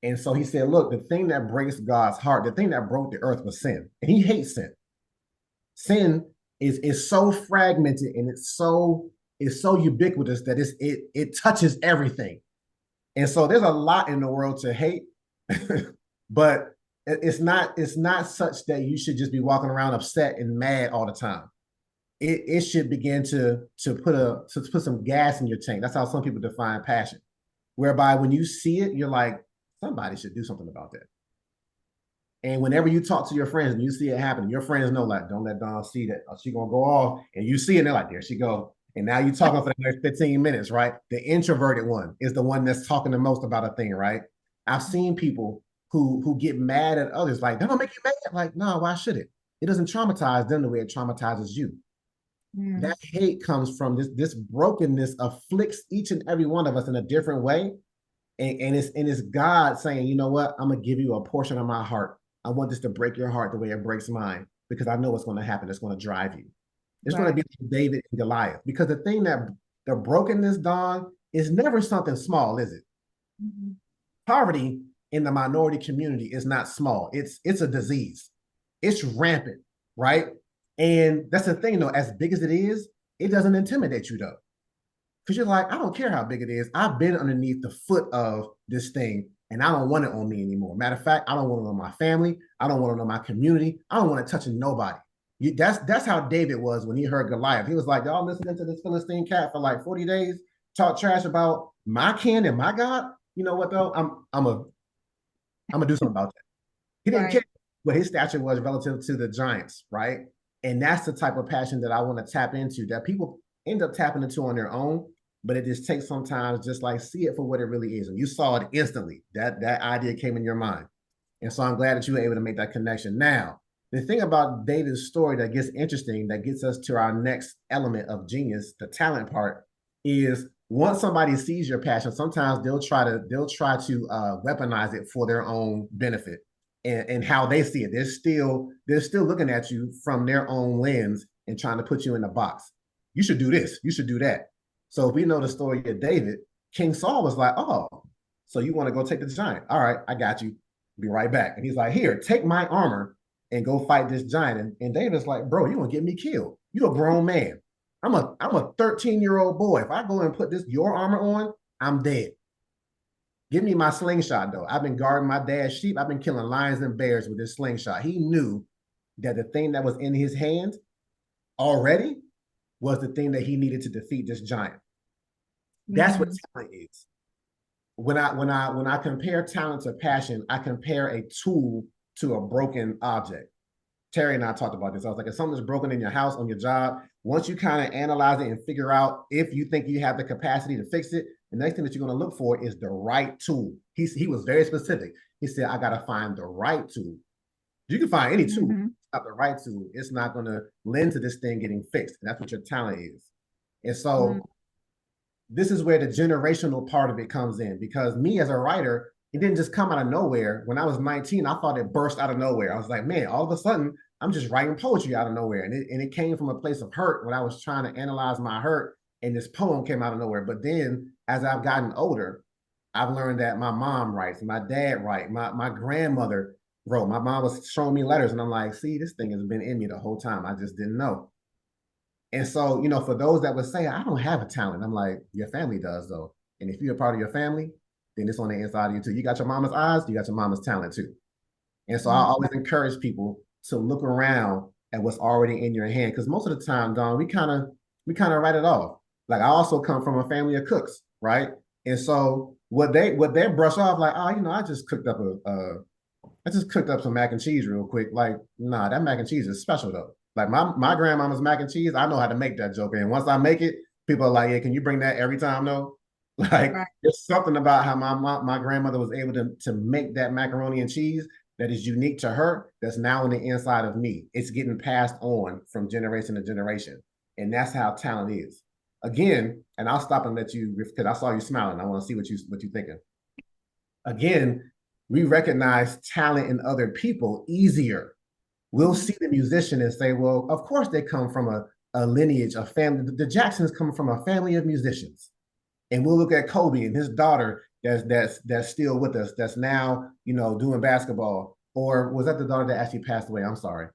And so he said, look, the thing that breaks God's heart, the thing that broke the earth was sin. And he hates sin. Sin is so fragmented and it's so ubiquitous that it touches everything. And so there's a lot in the world to hate, but it's not such that you should just be walking around upset and mad all the time. It should begin to put some gas in your tank. That's how some people define passion. Whereby when you see it, you're like, somebody should do something about that. And whenever you talk to your friends and you see it happen, your friends know, like, don't let Dawn see that. She gonna go off. And you see it, and they're like, there she go. And now you're talking for the next 15 minutes, right? The introverted one is the one that's talking the most about a thing, right? I've seen people who get mad at others, like, that don't make you mad. Like, no, why should it? It doesn't traumatize them the way it traumatizes you. Mm. That hate comes from this brokenness afflicts each and every one of us in a different way. And it's God saying, you know what? I'm gonna give you a portion of my heart. I want this to break your heart the way it breaks mine, because I know what's going to happen. It's going to drive you. It's going to Right. be like David and Goliath, because the thing that the brokenness, Don, is never something small, is it? Mhm. Poverty in the minority community is not small. It's a disease. It's rampant, right? And that's the thing, though. As big as it doesn't intimidate you though, because you're like, I don't care how big it is. I've been underneath the foot of this thing, and I don't want it on me anymore. Matter of fact, I don't want it on my family. I don't want it on my community. I don't want it touching nobody. That's how David was when he heard Goliath. He was like, y'all listening to this Philistine cat for like 40 days, talk trash about my kin and my God. You know what though? I'm gonna do something about that. He didn't care Right. what his stature was relative to the Giants, right? And that's the type of passion that I want to tap into, that people end up tapping into on their own, but it just takes sometimes just like see it for what it really is. And you saw it instantly. That idea came in your mind. And so I'm glad that you were able to make that connection. Now, the thing about David's story that gets interesting, that gets us to our next element of genius, the talent part, is once somebody sees your passion, sometimes they'll try to weaponize it for their own benefit and how they see it. They're still looking at you from their own lens and trying to put you in the box. You should do this. You should do that. So if we know the story of David, King Saul was like, oh, so you want to go take the giant? All right, I got you. Be right back. And he's like, here, take my armor and go fight this giant. And David's like, bro, you gonna get me killed. You a grown man. I'm a 13-year-old boy. If I go and put your armor on, I'm dead. Give me my slingshot, though. I've been guarding my dad's sheep. I've been killing lions and bears with this slingshot. He knew that the thing that was in his hand already was the thing that he needed to defeat this giant. That's what Mm. talent is. When I compare talent to passion, I compare a tool to a broken object. Terry and I talked about this. I was like, if something's broken in your house, on your job, once you kind of analyze it and figure out if you think you have the capacity to fix it, the next thing that you're going to look for is the right tool. He was very specific. He said, I got to find the right tool. You can find any tool, Mhm. not the right tool. It's not going to lend to this thing getting fixed. And that's what your talent is. And Mm. so this is where the generational part of it comes in, because me as a writer, it didn't just come out of nowhere. When I was 19, I thought it burst out of nowhere. I was like, man, all of a sudden, I'm just writing poetry out of nowhere. And it came from a place of hurt when I was trying to analyze my hurt, and this poem came out of nowhere. But then as I've gotten older, I've learned that my mom writes, my dad writes, my grandmother wrote. My mom was showing me letters, and I'm like, see, this thing has been in me the whole time. I just didn't know. And so, for those that would say, I don't have a talent, I'm like, your family does, though. And if you're a part of your family, then it's on the inside of you, too. You got your mama's eyes, you got your mama's talent, too. And so I Mm. always encourage people to look around at what's already in your hand. Because most of the time, Don, we kind of write it off. Like, I also come from a family of cooks, right? And so what they brush off, like, oh, I just cooked up some mac and cheese real quick. Like, nah, that mac and cheese is special though. Like my grandmama's mac and cheese, I know how to make that joke. And once I make it, people are like, yeah, can you bring that every time though? Like, Right. there's something about how my grandmother was able to make that macaroni and cheese that is unique to her, that's now on the inside of me. It's getting passed on from generation to generation. And that's how talent is. Again, and I'll stop and let you, because I saw you smiling. I want to see what you're thinking. Again, we recognize talent in other people easier. We'll Mhm. see the musician and say, well, of course they come from a lineage, a family. The Jacksons come from a family of musicians. And we'll look at Kobe and his daughter that's still with us, that's now, doing basketball. Or was that the daughter that actually passed away? I'm sorry.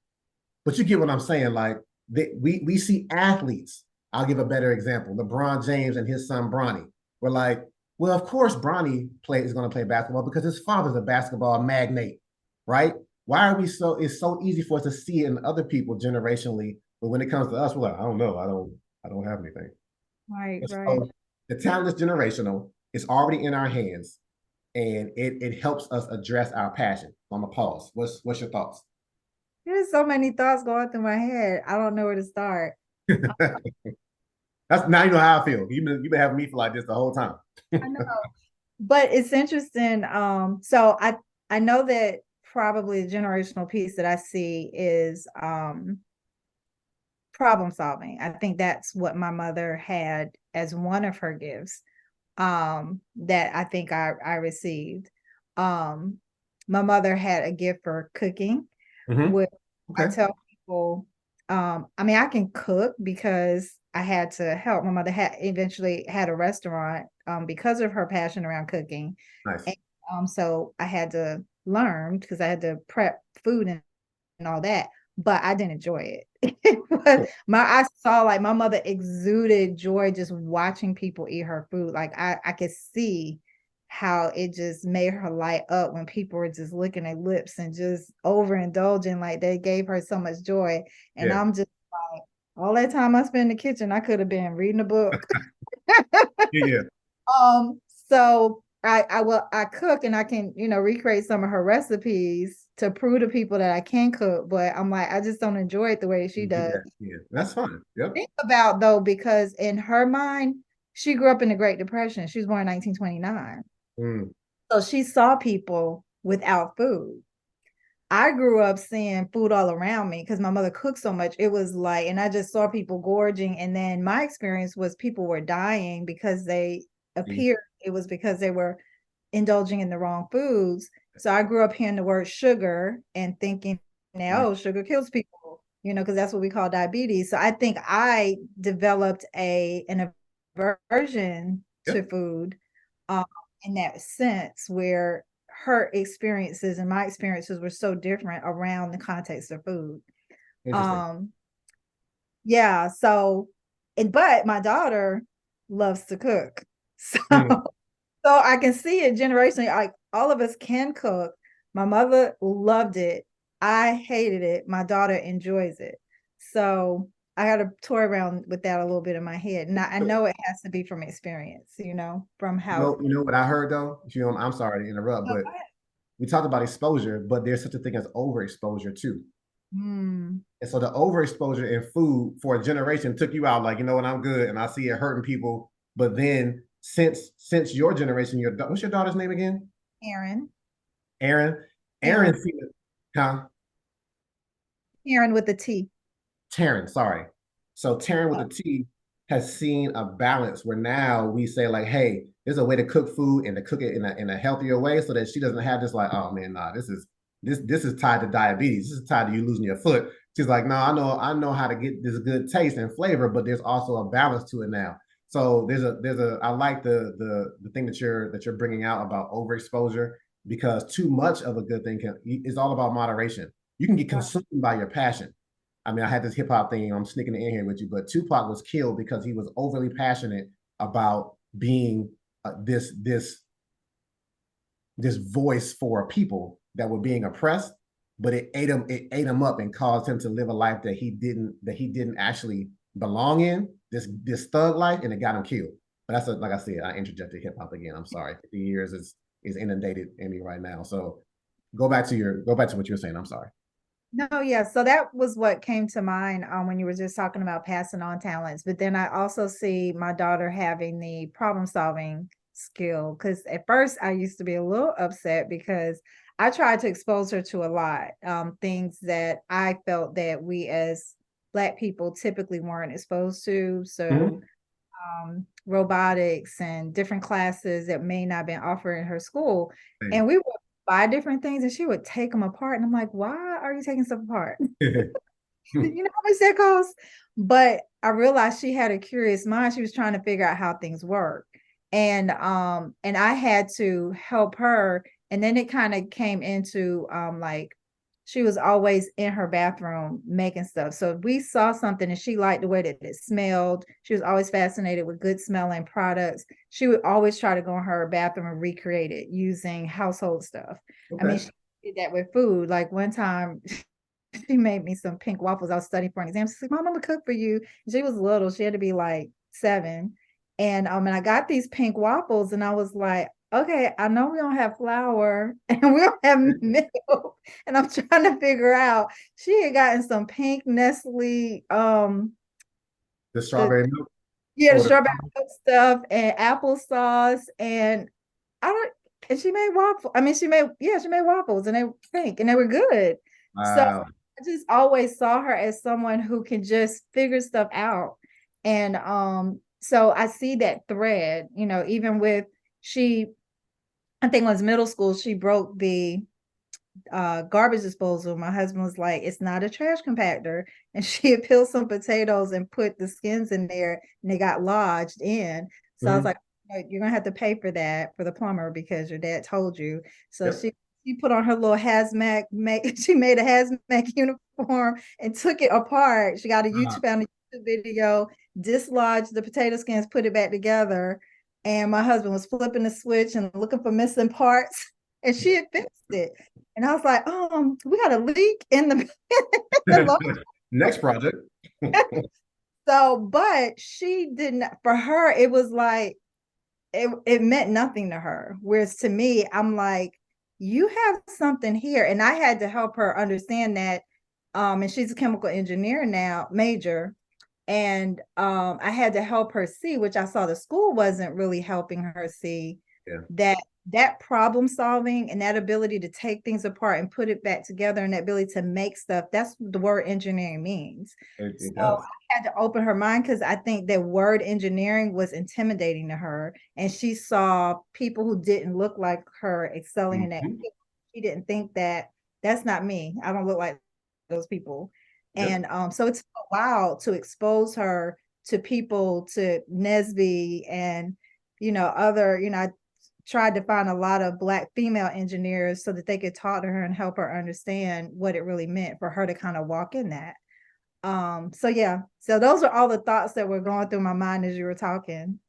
But you get what I'm saying. Like, we see athletes. I'll give a better example. LeBron James and his son Bronny. We're like, well, of course Bronny is going to play basketball because his father's a basketball magnate, right? Why are we so? It's so easy for us to see it in other people generationally, but when it comes to us, we're like, I don't know, I don't have anything. Right, And right. so the talent is generational. It's already in our hands, and it helps us address our passion. I'm gonna pause. What's your thoughts? There's so many thoughts going through my head. I don't know where to start. That's now you know how I feel. You've been having me feel like this the whole time. I know, but it's interesting. So I know that probably the generational piece that I see is problem solving. I think that's what my mother had as one of her gifts, that I think I received. Um, my mother had a gift for cooking, Hmm. which I Okay. tell people, I mean, I can cook because I had to help. My mother had eventually had a restaurant, because of her passion around cooking. Nice. And so I had to learn because I had to prep food and all that, but I didn't enjoy it. But I saw like my mother exuded joy just watching people eat her food. Like I could see how it just made her light up when people were just licking their lips and just overindulging, like they gave her so much joy. And Yeah. I'm just like, all that time I spent in the kitchen, I could have been reading a book. Yeah. Um, so I cook and I can, recreate some of her recipes to prove to people that I can cook, but I'm like, I just don't enjoy it the way she does. Yeah. Yeah. That's fine. Yep. Think about though, because in her mind, she grew up in the Great Depression. She was born in 1929. Mm. So she saw people without food. I grew up seeing food all around me because my mother cooked so much. It was like, and I just saw people gorging. And then my experience was people were dying because they See? appeared, it was because they were indulging in the wrong foods. So I grew up hearing the word sugar and thinking, now, Mm. oh, sugar kills people, because that's what we call diabetes. So I think I developed an aversion to Yep. food, um, in that sense, where her experiences and my experiences were so different around the context of food. Interesting. Um, yeah, but my daughter loves to cook. Mm. So I can see it generationally, like all of us can cook. My mother loved it. I hated it. My daughter enjoys it. So I got to toy around with that a little bit in my head. And I know it has to be from experience, from how. You know what I heard though? I'm sorry to interrupt, but we talked about exposure, but there's such a thing as overexposure too. Mm. And so the overexposure in food for a generation took you out like, you know what, I'm good. And I see it hurting people. But then since your generation, what's your daughter's name again? Aaron. Aaron. Aaron. Aaron, huh? Aaron with the T. Taryn, sorry. So Taryn with Oh, the T has seen a balance where now we say like, hey, there's a way to cook food and to cook it in a healthier way so that she doesn't have this like, oh man, nah, this is tied to diabetes. This is tied to you losing your foot. She's like, no, I know how to get this good taste and flavor, but there's also a balance to it now. So there's a I like the thing that you're bringing out about overexposure because too much of a good thing is all about moderation. You can get consumed by your passion. I mean, I had this hip hop thing. I'm sneaking it in here with you, but Tupac was killed because he was overly passionate about being this voice for people that were being oppressed. But it ate him up and caused him to live a life that he didn't actually belong in. This thug life, and it got him killed. But like I said, I interjected hip hop again. I'm sorry. 50 years is inundated in me right now. So go back to what you were saying. I'm sorry. no, yeah. So that was what came to mind when you were just talking about passing on talents. But then I also see my daughter having the problem solving skill. Because at first I used to be a little upset because I tried to expose her to a lot things that I felt that we as Black people typically weren't exposed to. So Mm-hmm. robotics and different classes that may not have been offered in her school. Same. And we would buy different things and she would take them apart. And I'm like, why are you taking stuff apart? You know how much that costs? But I realized she had a curious mind. She was trying to figure out how things work. And I had to help her. And then it kind of came into like she was always in her bathroom making stuff. So if we saw something and she liked the way that it smelled, she was always fascinated with good smelling products. She would always try to go in her bathroom and recreate it using household stuff. I mean, Okay. she did that with food. Like one time she made me some pink waffles. I was studying for an exam. She's like, Mom, I'm gonna cook for you. She was little. She had to be like 7. And I got these pink waffles and I was like, okay, I know we don't have flour and we don't have milk. And I'm trying to figure out. She had gotten some pink Nestle, The the strawberry milk. yeah, the Oh, strawberry milk stuff and applesauce. And I don't and she made waffle. I mean, she made waffles and they were pink and they were good. So wow. I just always saw her as someone who can just figure stuff out. And so I see that thread, even with she I think it was middle school, she broke the garbage disposal. My husband was like, it's not a trash compactor. And she had peeled some potatoes and put the skins in there and they got lodged in. So I was Mhm. like, you're gonna have to pay for that for the plumber because your dad told you. So Yep. she put on her little hazmat she made a hazmat uniform and took it apart. She got a Uh, YouTube found a YouTube video, dislodged the potato skins, put it back together. And my husband was flipping the switch and looking for missing parts, and she had fixed it. And I was like, we got a leak in the, in Next project. so, but she didn't, for her, it was like, it meant nothing to her. Whereas to me, I'm like, you have something here. And I had to help her understand that. And she's a chemical engineer now, major. And I had to help her see, which I saw the school wasn't really helping her see, Yeah, that that problem solving and that ability to take things apart and put it back together and that ability to make stuff, that's what the word engineering means. it So does. I had to open her mind because I think that word engineering was intimidating to her. And she saw people who didn't look like her excelling in that. Mhm. She didn't think that that's not me. I don't look like those people. Yep. And so it's a while to expose her to people, to Nesby and, I tried to find a lot of Black female engineers so that they could talk to her and help her understand what it really meant for her to kind of walk in that. So yeah, so those are all the thoughts that were going through my mind as you were talking.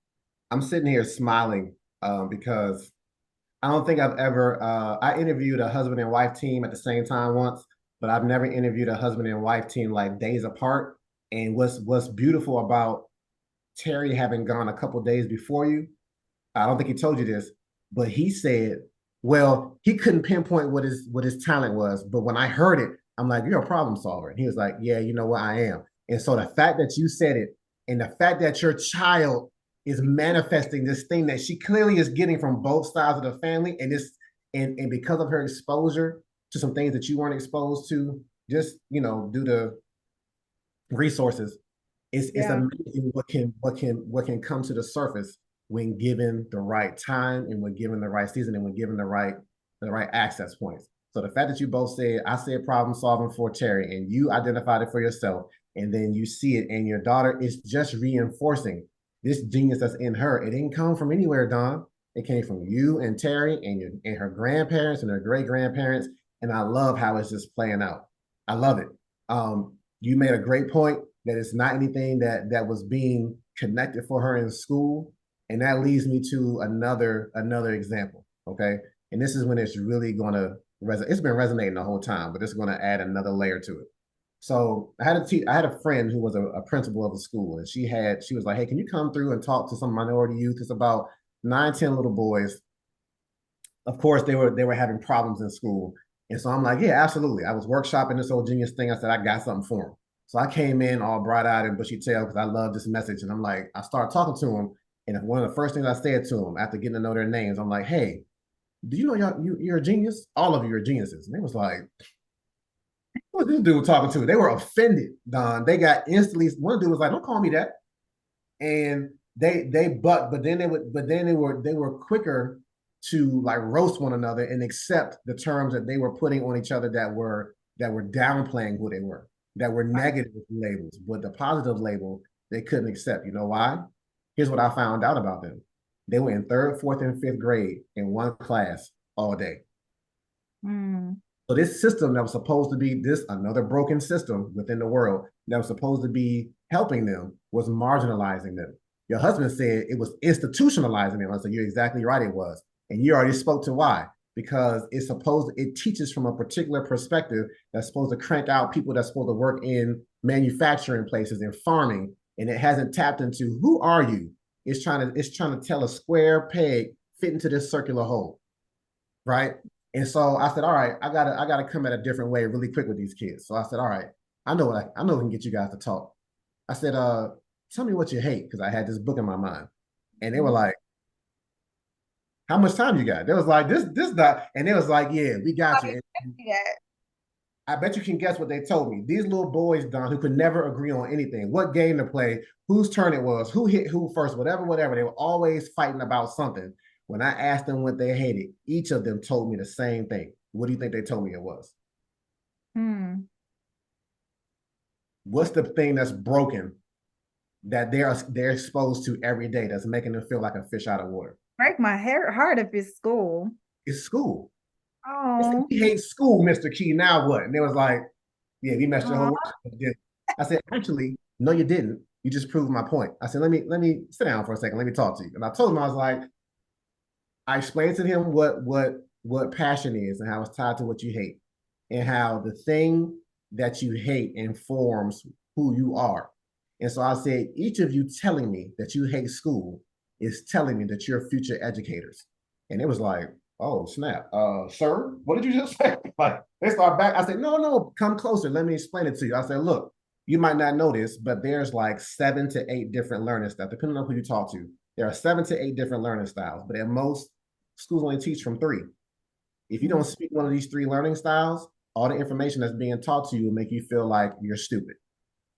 I'm sitting here smiling because I don't think I've ever. I interviewed a husband and wife team at the same time once, but I've never interviewed a husband and wife team like days apart. And what's beautiful about Terry having gone a couple days before you, I don't think he told you this, but he said, well, he couldn't pinpoint what his talent was, but when I heard it, I'm like, you're a problem solver. And he was like, yeah, you know what, I am. And so the fact that you said it and the fact that your child is manifesting this thing that she clearly is getting from both sides of the family, and this and because of her exposure to some things that you weren't exposed to, just due to resources, it's Yeah. amazing what can come to the surface when given the right time and when given the right season and when given the right access points. So the fact that you both said, I said problem solving for Terry, and you identified it for yourself, and then you see it, and your daughter is just reinforcing this genius that's in her. It didn't come from anywhere, Don. It came from you and Terry and her grandparents and her great grandparents. And I love how it's just playing out. I love it. You made a great point that it's not anything that was being connected for her in school, and that leads me to another example. Okay, and this is when it's really going to resonate. It's been resonating the whole time, but it's going to add another layer to it. So I had a friend who was a principal of a school, and she was like, hey, can you come through and talk to some minority youth? It's about 9, 10 little boys. Of course, they were having problems in school. And so I'm like, yeah, absolutely. I was workshopping this old genius thing. I said, I got something for him. So I came in all bright eyed and bushy tailed because I love this message. And I'm like, I started talking to him. And one of the first things I said to him after getting to know their names, I'm like, hey, do you know you're a genius? All of you are geniuses. And they was like, what this dude talking to? They were offended, Don. They got instantly, one dude was like, don't call me that. And but then they were quicker to like roast one another and accept the terms that they were putting on each other that were downplaying who they were, that were negative labels, but the positive label they couldn't accept. You know why? Here's what I found out about them. They were in third, fourth, and fifth grade in one class all day. Mm. So this system that was supposed to be this another broken system within the world that was supposed to be helping them was marginalizing them. Your husband said it was institutionalizing them. I said, you're exactly right, it was. And you already spoke to why. Because it teaches from a particular perspective that's supposed to crank out people that's supposed to work in manufacturing places and farming. And it hasn't tapped into who are you? It's trying to tell a square peg fit into this circular hole. Right. And so I said, all right, I gotta come at a different way really quick with these kids. So I said, all right, I know we can get you guys to talk. I said, tell me what you hate, because I had this book in my mind. And they were like, how much time you got? They was like, this that, and they was like, yeah, we got you. And I bet you can guess what they told me. These little boys, Don, who could never agree on anything, what game to play, whose turn it was, who hit who first, whatever. They were always fighting about something. When I asked them what they hated, each of them told me the same thing. What do you think they told me it was? Hmm. What's the thing that's broken that they're exposed to every day that's making them feel like a fish out of water? Break my heart if it's school. It's school. I said, Oh. we hate school, Mr. Key. Now what? And they was like, yeah, we messed your whole Oh. work. I said, actually, no, you didn't. You just proved my point. I said, let me sit down for a second. Let me talk to you. And I told him, I was like, I explained to him what passion is and how it's tied to what you hate, and how the thing that you hate informs who you are. And so I said, each of you telling me that you hate school is telling me that you're future educators. And it was like, oh snap, sir, what did you just say? Like they start back. I said, no, come closer. Let me explain it to you. I said, look, you might not know this, but there's like 7 to 8 different learning styles, depending on who you talk to. There are 7 to 8 different learning styles, but at most schools only teach from 3. If you don't speak one of these 3 learning styles, all the information that's being taught to you will make you feel like you're stupid.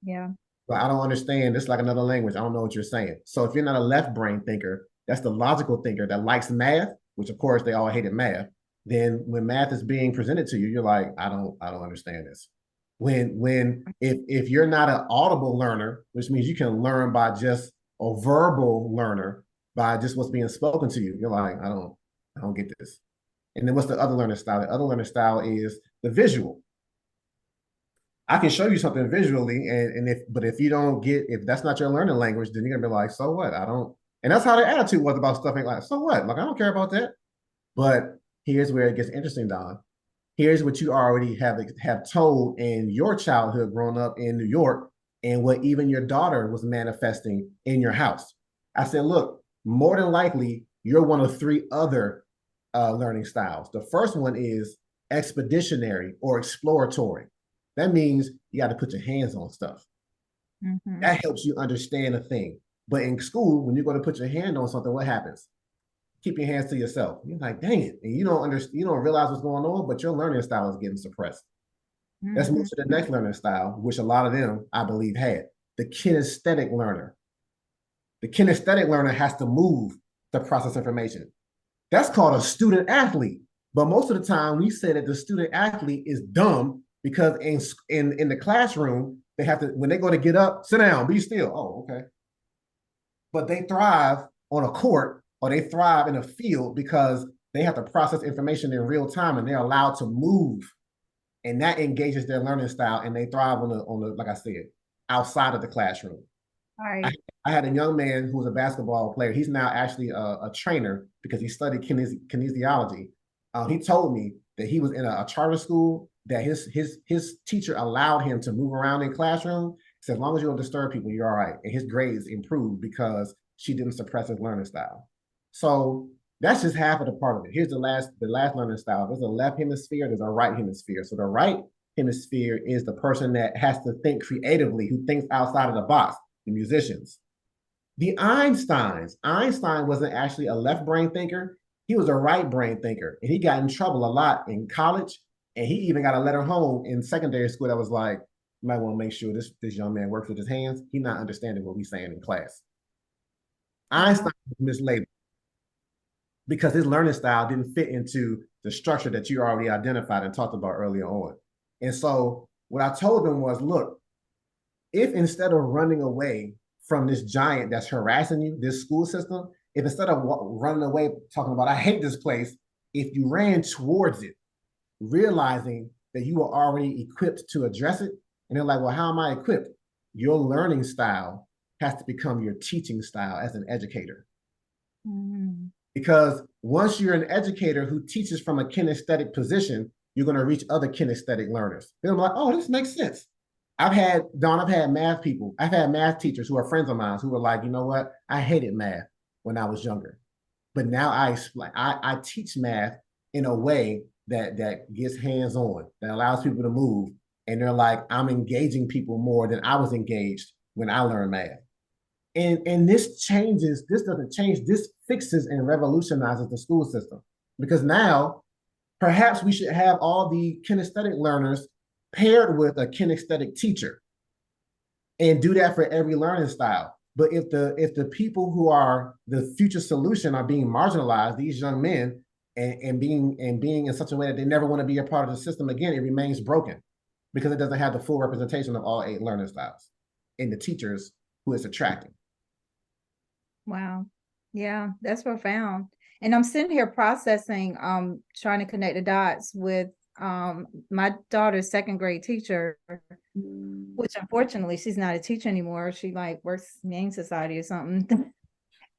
Yeah. But I don't understand. It's like another language. I don't know what you're saying. So if you're not a left brain thinker, that's the logical thinker that likes math, which of course they all hated math. Then when math is being presented to you, you're like, I don't understand this. If you're not an audible learner, which means you can learn by just a verbal learner, by just what's being spoken to you, you're like, I don't get this. And then what's the other learning style? The other learning style is the visual. I can show you something visually, and if that's not your learning language, then you're gonna be like, so what? I don't. And that's how their attitude was about stuff like, so what? Like I don't care about that. But here's where it gets interesting, Don. Here's what you already have told in your childhood, growing up in New York, and what even your daughter was manifesting in your house. I said, look, more than likely, you're one of 3 other learning styles. The first one is expeditionary or exploratory. That means you got to put your hands on stuff. Mhm. That helps you understand a thing. But in school, when you're going to put your hand on something, what happens? Keep your hands to yourself. You're like, dang it. And you don't understand, you don't realize what's going on, but your learning style is getting suppressed. Let's move Mhm. to the next learning style, which a lot of them, I believe, had the kinesthetic learner. The kinesthetic learner has to move to process information. That's called a student athlete. But most of the time, we say that the student athlete is dumb because in the classroom, they have to, when they go to get up, sit down, be still. Oh, okay. But they thrive on a court or they thrive in a field because they have to process information in real time and they're allowed to move. And that engages their learning style and they thrive on the like I said, outside of the classroom. I, Right. I had a young man who was a basketball player. He's now actually a trainer because he studied kinesiology. He told me that he was in a charter school that his teacher allowed him to move around in classroom. He said, as long as you don't disturb people, you're all right. And his grades improved because she didn't suppress his learning style. So that's just half of the part of it. Here's the last learning style. There's a left hemisphere, there's a right hemisphere. So the right hemisphere is the person that has to think creatively, who thinks outside of the box, the musicians. The Einstein wasn't actually a left brain thinker. He was a right brain thinker. And he got in trouble a lot in college. And he even got a letter home in secondary school that was like, you might want to make sure this young man works with his hands. He's not understanding what we're saying in class. Wow. Einstein was mislabeled because his learning style didn't fit into the structure that you already identified and talked about earlier on. And so what I told them was, look, if instead of running away from this giant that's harassing you, this school system, if instead of running away talking about, I hate this place, if you ran towards it, realizing that you were already equipped to address it, and they're like, well, how am I equipped? Your learning style has to become your teaching style as an educator. Mhm. Because once you're an educator who teaches from a kinesthetic position, you're going to reach other kinesthetic learners. They're like, oh, this makes sense. I've had math people, I've had math teachers who are friends of mine who were like, you know what? I hated math when I was younger. But now I teach math in a way that gets hands-on, that allows people to move. And they're like, I'm engaging people more than I was engaged when I learned math. And this doesn't change, this fixes and revolutionizes the school system. Because now perhaps we should have all the kinesthetic learners paired with a kinesthetic teacher and do that for every learning style. But if the people who are the future solution are being marginalized, these young men, and being in such a way that they never want to be a part of the system again, it remains broken because it doesn't have the full representation of all 8 learning styles in the teachers who it's attracting. Wow. Yeah, that's profound. And I'm sitting here processing, trying to connect the dots with my daughter's second grade teacher, which unfortunately she's not a teacher anymore. She like works in Humane Society or something.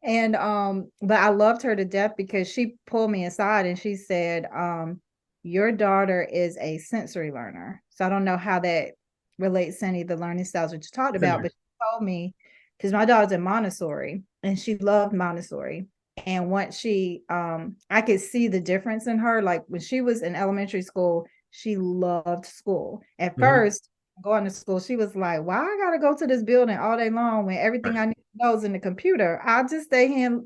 And but I loved her to death because she pulled me aside and she said, your daughter is a sensory learner. So I don't know how that relates to any of the learning styles that you talked about, but she told me, because my daughter's in Montessori and she loved Montessori. And once I could see the difference in her. Like when she was in elementary school, she loved school. At Mhm. first, going to school, she was like, why I gotta go to this building all day long when everything Right. I need to know is in the computer? I'll just stay here,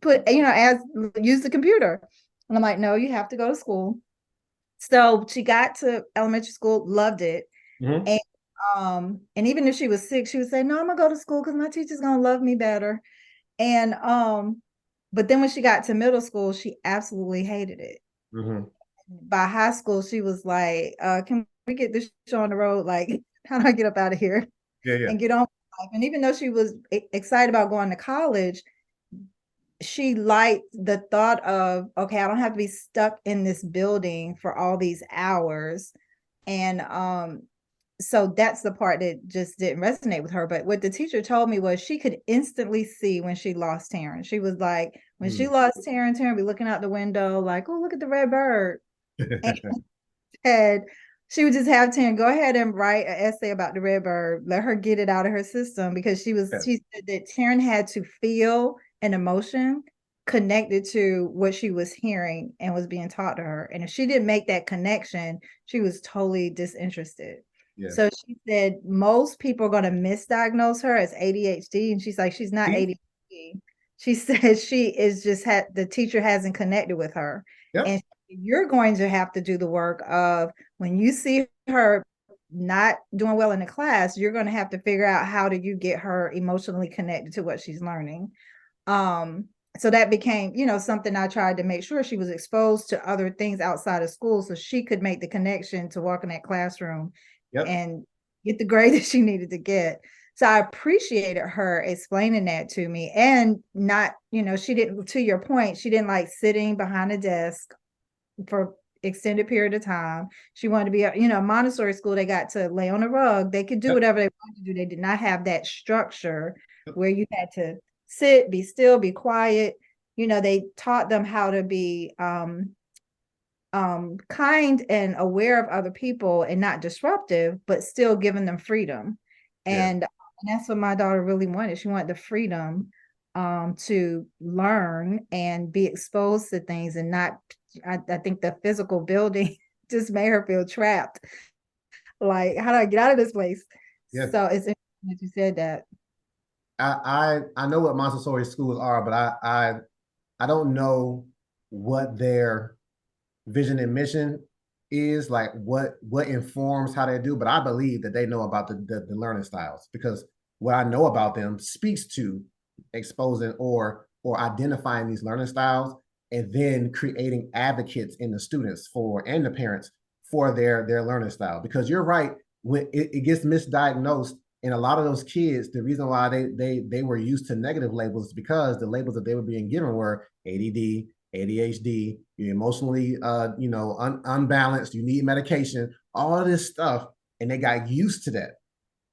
put, as use the computer. And I'm like, no, you have to go to school. So she got to elementary school, loved it. Mhm. And and even if she was sick, she would say, no, I'm gonna go to school because my teacher's gonna love me better. And but then when she got to middle school, she absolutely hated it. Mhm. By high school, she was like, can we get this show on the road? Like, how do I get up out of here Yeah, yeah. and get on with life? And even though she was excited about going to college, she liked the thought of, okay, I don't have to be stuck in this building for all these hours. And so that's the part that just didn't resonate with her. But what the teacher told me was she could instantly see when she lost Taryn. She was like, when she Mm. lost Taryn be looking out the window, like, oh, look at the red bird. And had she would just have Taryn go ahead and write an essay about the red bird, let her get it out of her system because Yeah. she said that Taryn had to feel an emotion connected to what she was hearing and was being taught to her. And if she didn't make that connection, she was totally disinterested. Yeah. So she said most people are going to misdiagnose her as ADHD. And she's like, she's not ADHD. She said she is just the teacher hasn't connected with her. Yep. And you're going to have to do the work of when you see her not doing well in the class, you're going to have to figure out how do you get her emotionally connected to what she's learning. So that became, something I tried to make sure she was exposed to other things outside of school so she could make the connection to walk in that classroom and get the grade that she needed to get. So I appreciated her explaining that to me, and not, she didn't, to your point, she didn't like sitting behind a desk for extended period of time. She wanted to be, Montessori school, they got to lay on a rug. They could do whatever they wanted to do. They did not have that structure where you had to sit, be still, be quiet. They taught them how to be kind and aware of other people and not disruptive, but still giving them freedom. And that's what my daughter really wanted. She wanted the freedom to learn and be exposed to things, and not, I think the physical building just made her feel trapped. Like, how do I get out of this place? Yeah. So it's interesting that you said that. I know what Montessori schools are, but I don't know what their vision and mission is, like what informs how they do. But I believe that they know about the learning styles, because what I know about them speaks to exposing or identifying these learning styles, and then creating advocates in the students and the parents for their learning style. Because you're right, when it gets misdiagnosed, and a lot of those kids, the reason why they were used to negative labels is because the labels that they were being given were ADD, ADHD, you're emotionally unbalanced, you need medication, all of this stuff, and they got used to that,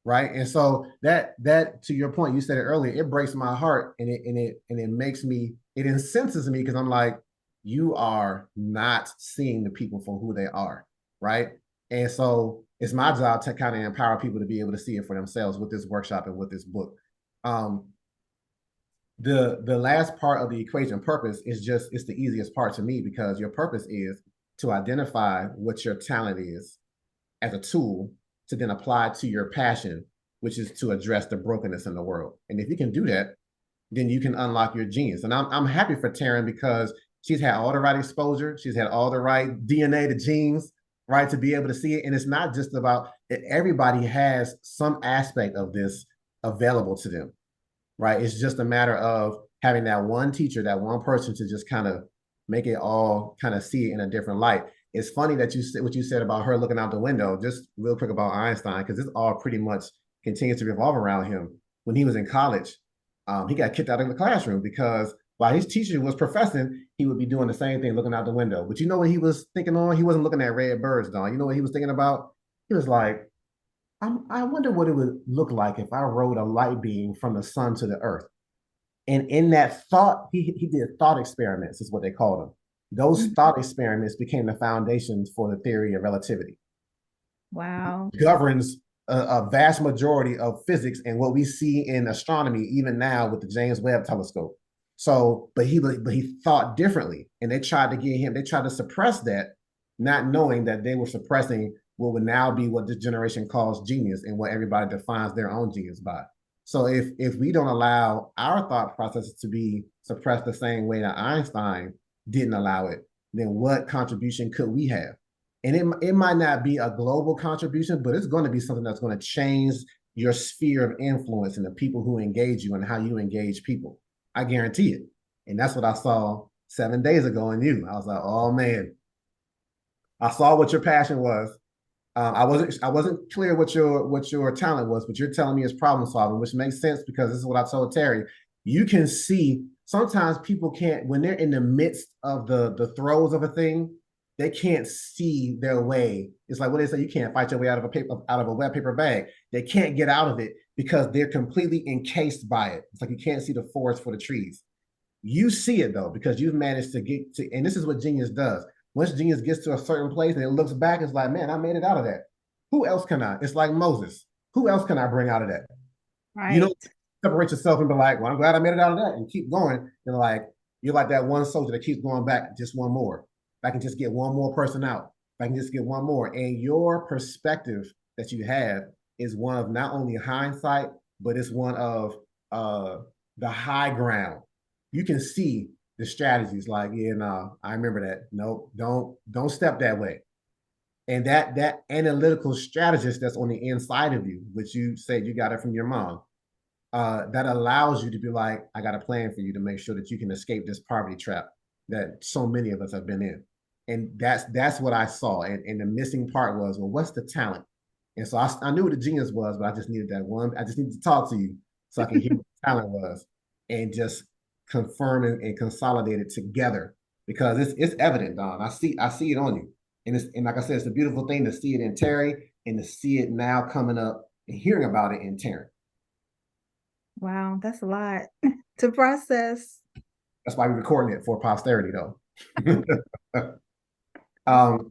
right? And so that to your point, you said it earlier, it breaks my heart, and it makes me, it incenses me, because I'm like, you are not seeing the people for who they are, right? And so it's my job to kind of empower people to be able to see it for themselves with this workshop and with this book. The last part of the equation, purpose, it's the easiest part to me, because your purpose is to identify what your talent is as a tool to then apply to your passion, which is to address the brokenness in the world. And if you can do that, then you can unlock your genius. And I'm happy for Taryn, because she's had all the right exposure, she's had all the right DNA, the genes, right, to be able to see it. And it's not just about it. Everybody has some aspect of this available to them, right? It's just a matter of having that one teacher, that one person to just kind of make it all kind of see it in a different light. It's funny that you said what you said about her looking out the window. Just real quick about Einstein, because this all pretty much continues to revolve around him. When he was in college, he got kicked out of the classroom because while his teacher was professing, he would be doing the same thing, looking out the window. But you know what he was thinking on? He wasn't looking at red birds, Don. You know what he was thinking about? He was like, I wonder what it would look like if I rode a light beam from the sun to the earth. And in that thought, he did thought experiments, is what they called them. Those thought experiments became the foundations for the theory of relativity. Wow. It governs a vast majority of physics and what we see in astronomy, even now with the James Webb Telescope. So, but he thought differently, and they tried to suppress that, not knowing that they were suppressing what would now be what this generation calls genius, and what everybody defines their own genius by. So if we don't allow our thought processes to be suppressed the same way that Einstein didn't allow it, then what contribution could we have? And it might not be a global contribution, but it's going to be something that's going to change your sphere of influence and the people who engage you and how you engage people. I guarantee it. And that's what I saw 7 days ago in you. I was like, oh man, I saw what your passion was. I wasn't clear what your talent was, but you're telling me it's problem solving, which makes sense, because this is what I told Terry. You can see sometimes people can't, when they're in the midst of the throes of a thing, they can't see their way. It's like what they say, you can't fight your way out of a wet paper bag. They can't get out of it because they're completely encased by it. It's like you can't see the forest for the trees. You see it though, because you've managed to get to, and this is what genius does. Once genius gets to a certain place and it looks back, it's like, man, I made it out of that. Who else can I? It's like Moses. Who else can I bring out of that? Right. You don't separate yourself and be like, well, I'm glad I made it out of that and keep going. And like, You're like that one soldier that keeps going back, just one more. If I can just get one more person out, if I can just get one more. And your perspective that you have is one of not only hindsight, but it's one of the high ground. You can see the strategies like, yeah, no, I remember that. No, don't step that way. And that analytical strategist that's on the inside of you, which you said you got it from your mom, that allows you to be like, I got a plan for you to make sure that you can escape this poverty trap that so many of us have been in. And that's what I saw. And the missing part was, well, what's the talent? And so I knew what the genius was, but I just needed that one. I just needed to talk to you so I can hear what the talent was and just confirm and consolidate it together because it's evident, Don. I see it on you. And like I said, it's a beautiful thing to see it in Terry and to see it now coming up and hearing about it in Terry. Wow, that's a lot to process. That's why we're recording it for posterity, though. um,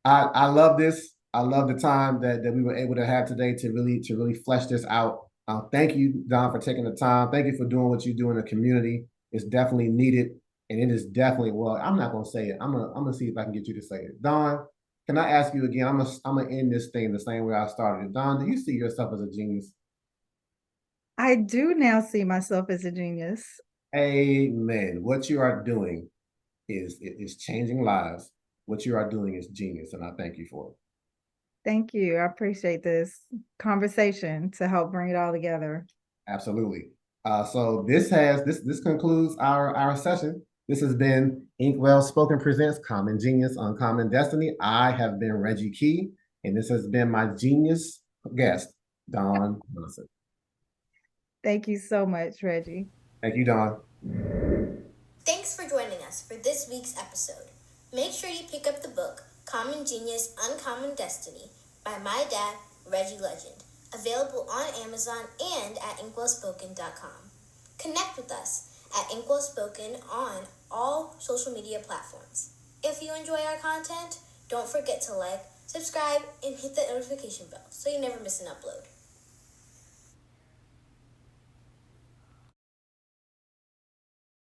I love this. I love the time that we were able to have today to really flesh this out. Thank you, Don, for taking the time. Thank you for doing what you do in the community. It's definitely needed, and it is definitely, well, I'm not gonna say it. I'm gonna see if I can get you to say it. Don, can I ask you again? I'm gonna end this thing the same way I started it. Don, do you see yourself as a genius? I do now see myself as a genius. Amen. What you are doing is changing lives. What you are doing is genius, and I thank you for it. Thank you. I appreciate this conversation to help bring it all together. Absolutely. So this concludes our session. This has been Inkwell Spoken Presents Common Genius, Uncommon Destiny. I have been Reggie Key, and this has been my genius guest, Don Johnson. Thank you so much, Reggie. Thank you, Don. Thanks for joining us for this week's episode. Make sure you pick up the book, Common Genius, Uncommon Destiny, by my dad, Reggie Legend, available on Amazon and at inkwellspoken.com. Connect with us at Inkwellspoken on all social media platforms. If you enjoy our content, don't forget to like, subscribe, and hit the notification bell so you never miss an upload.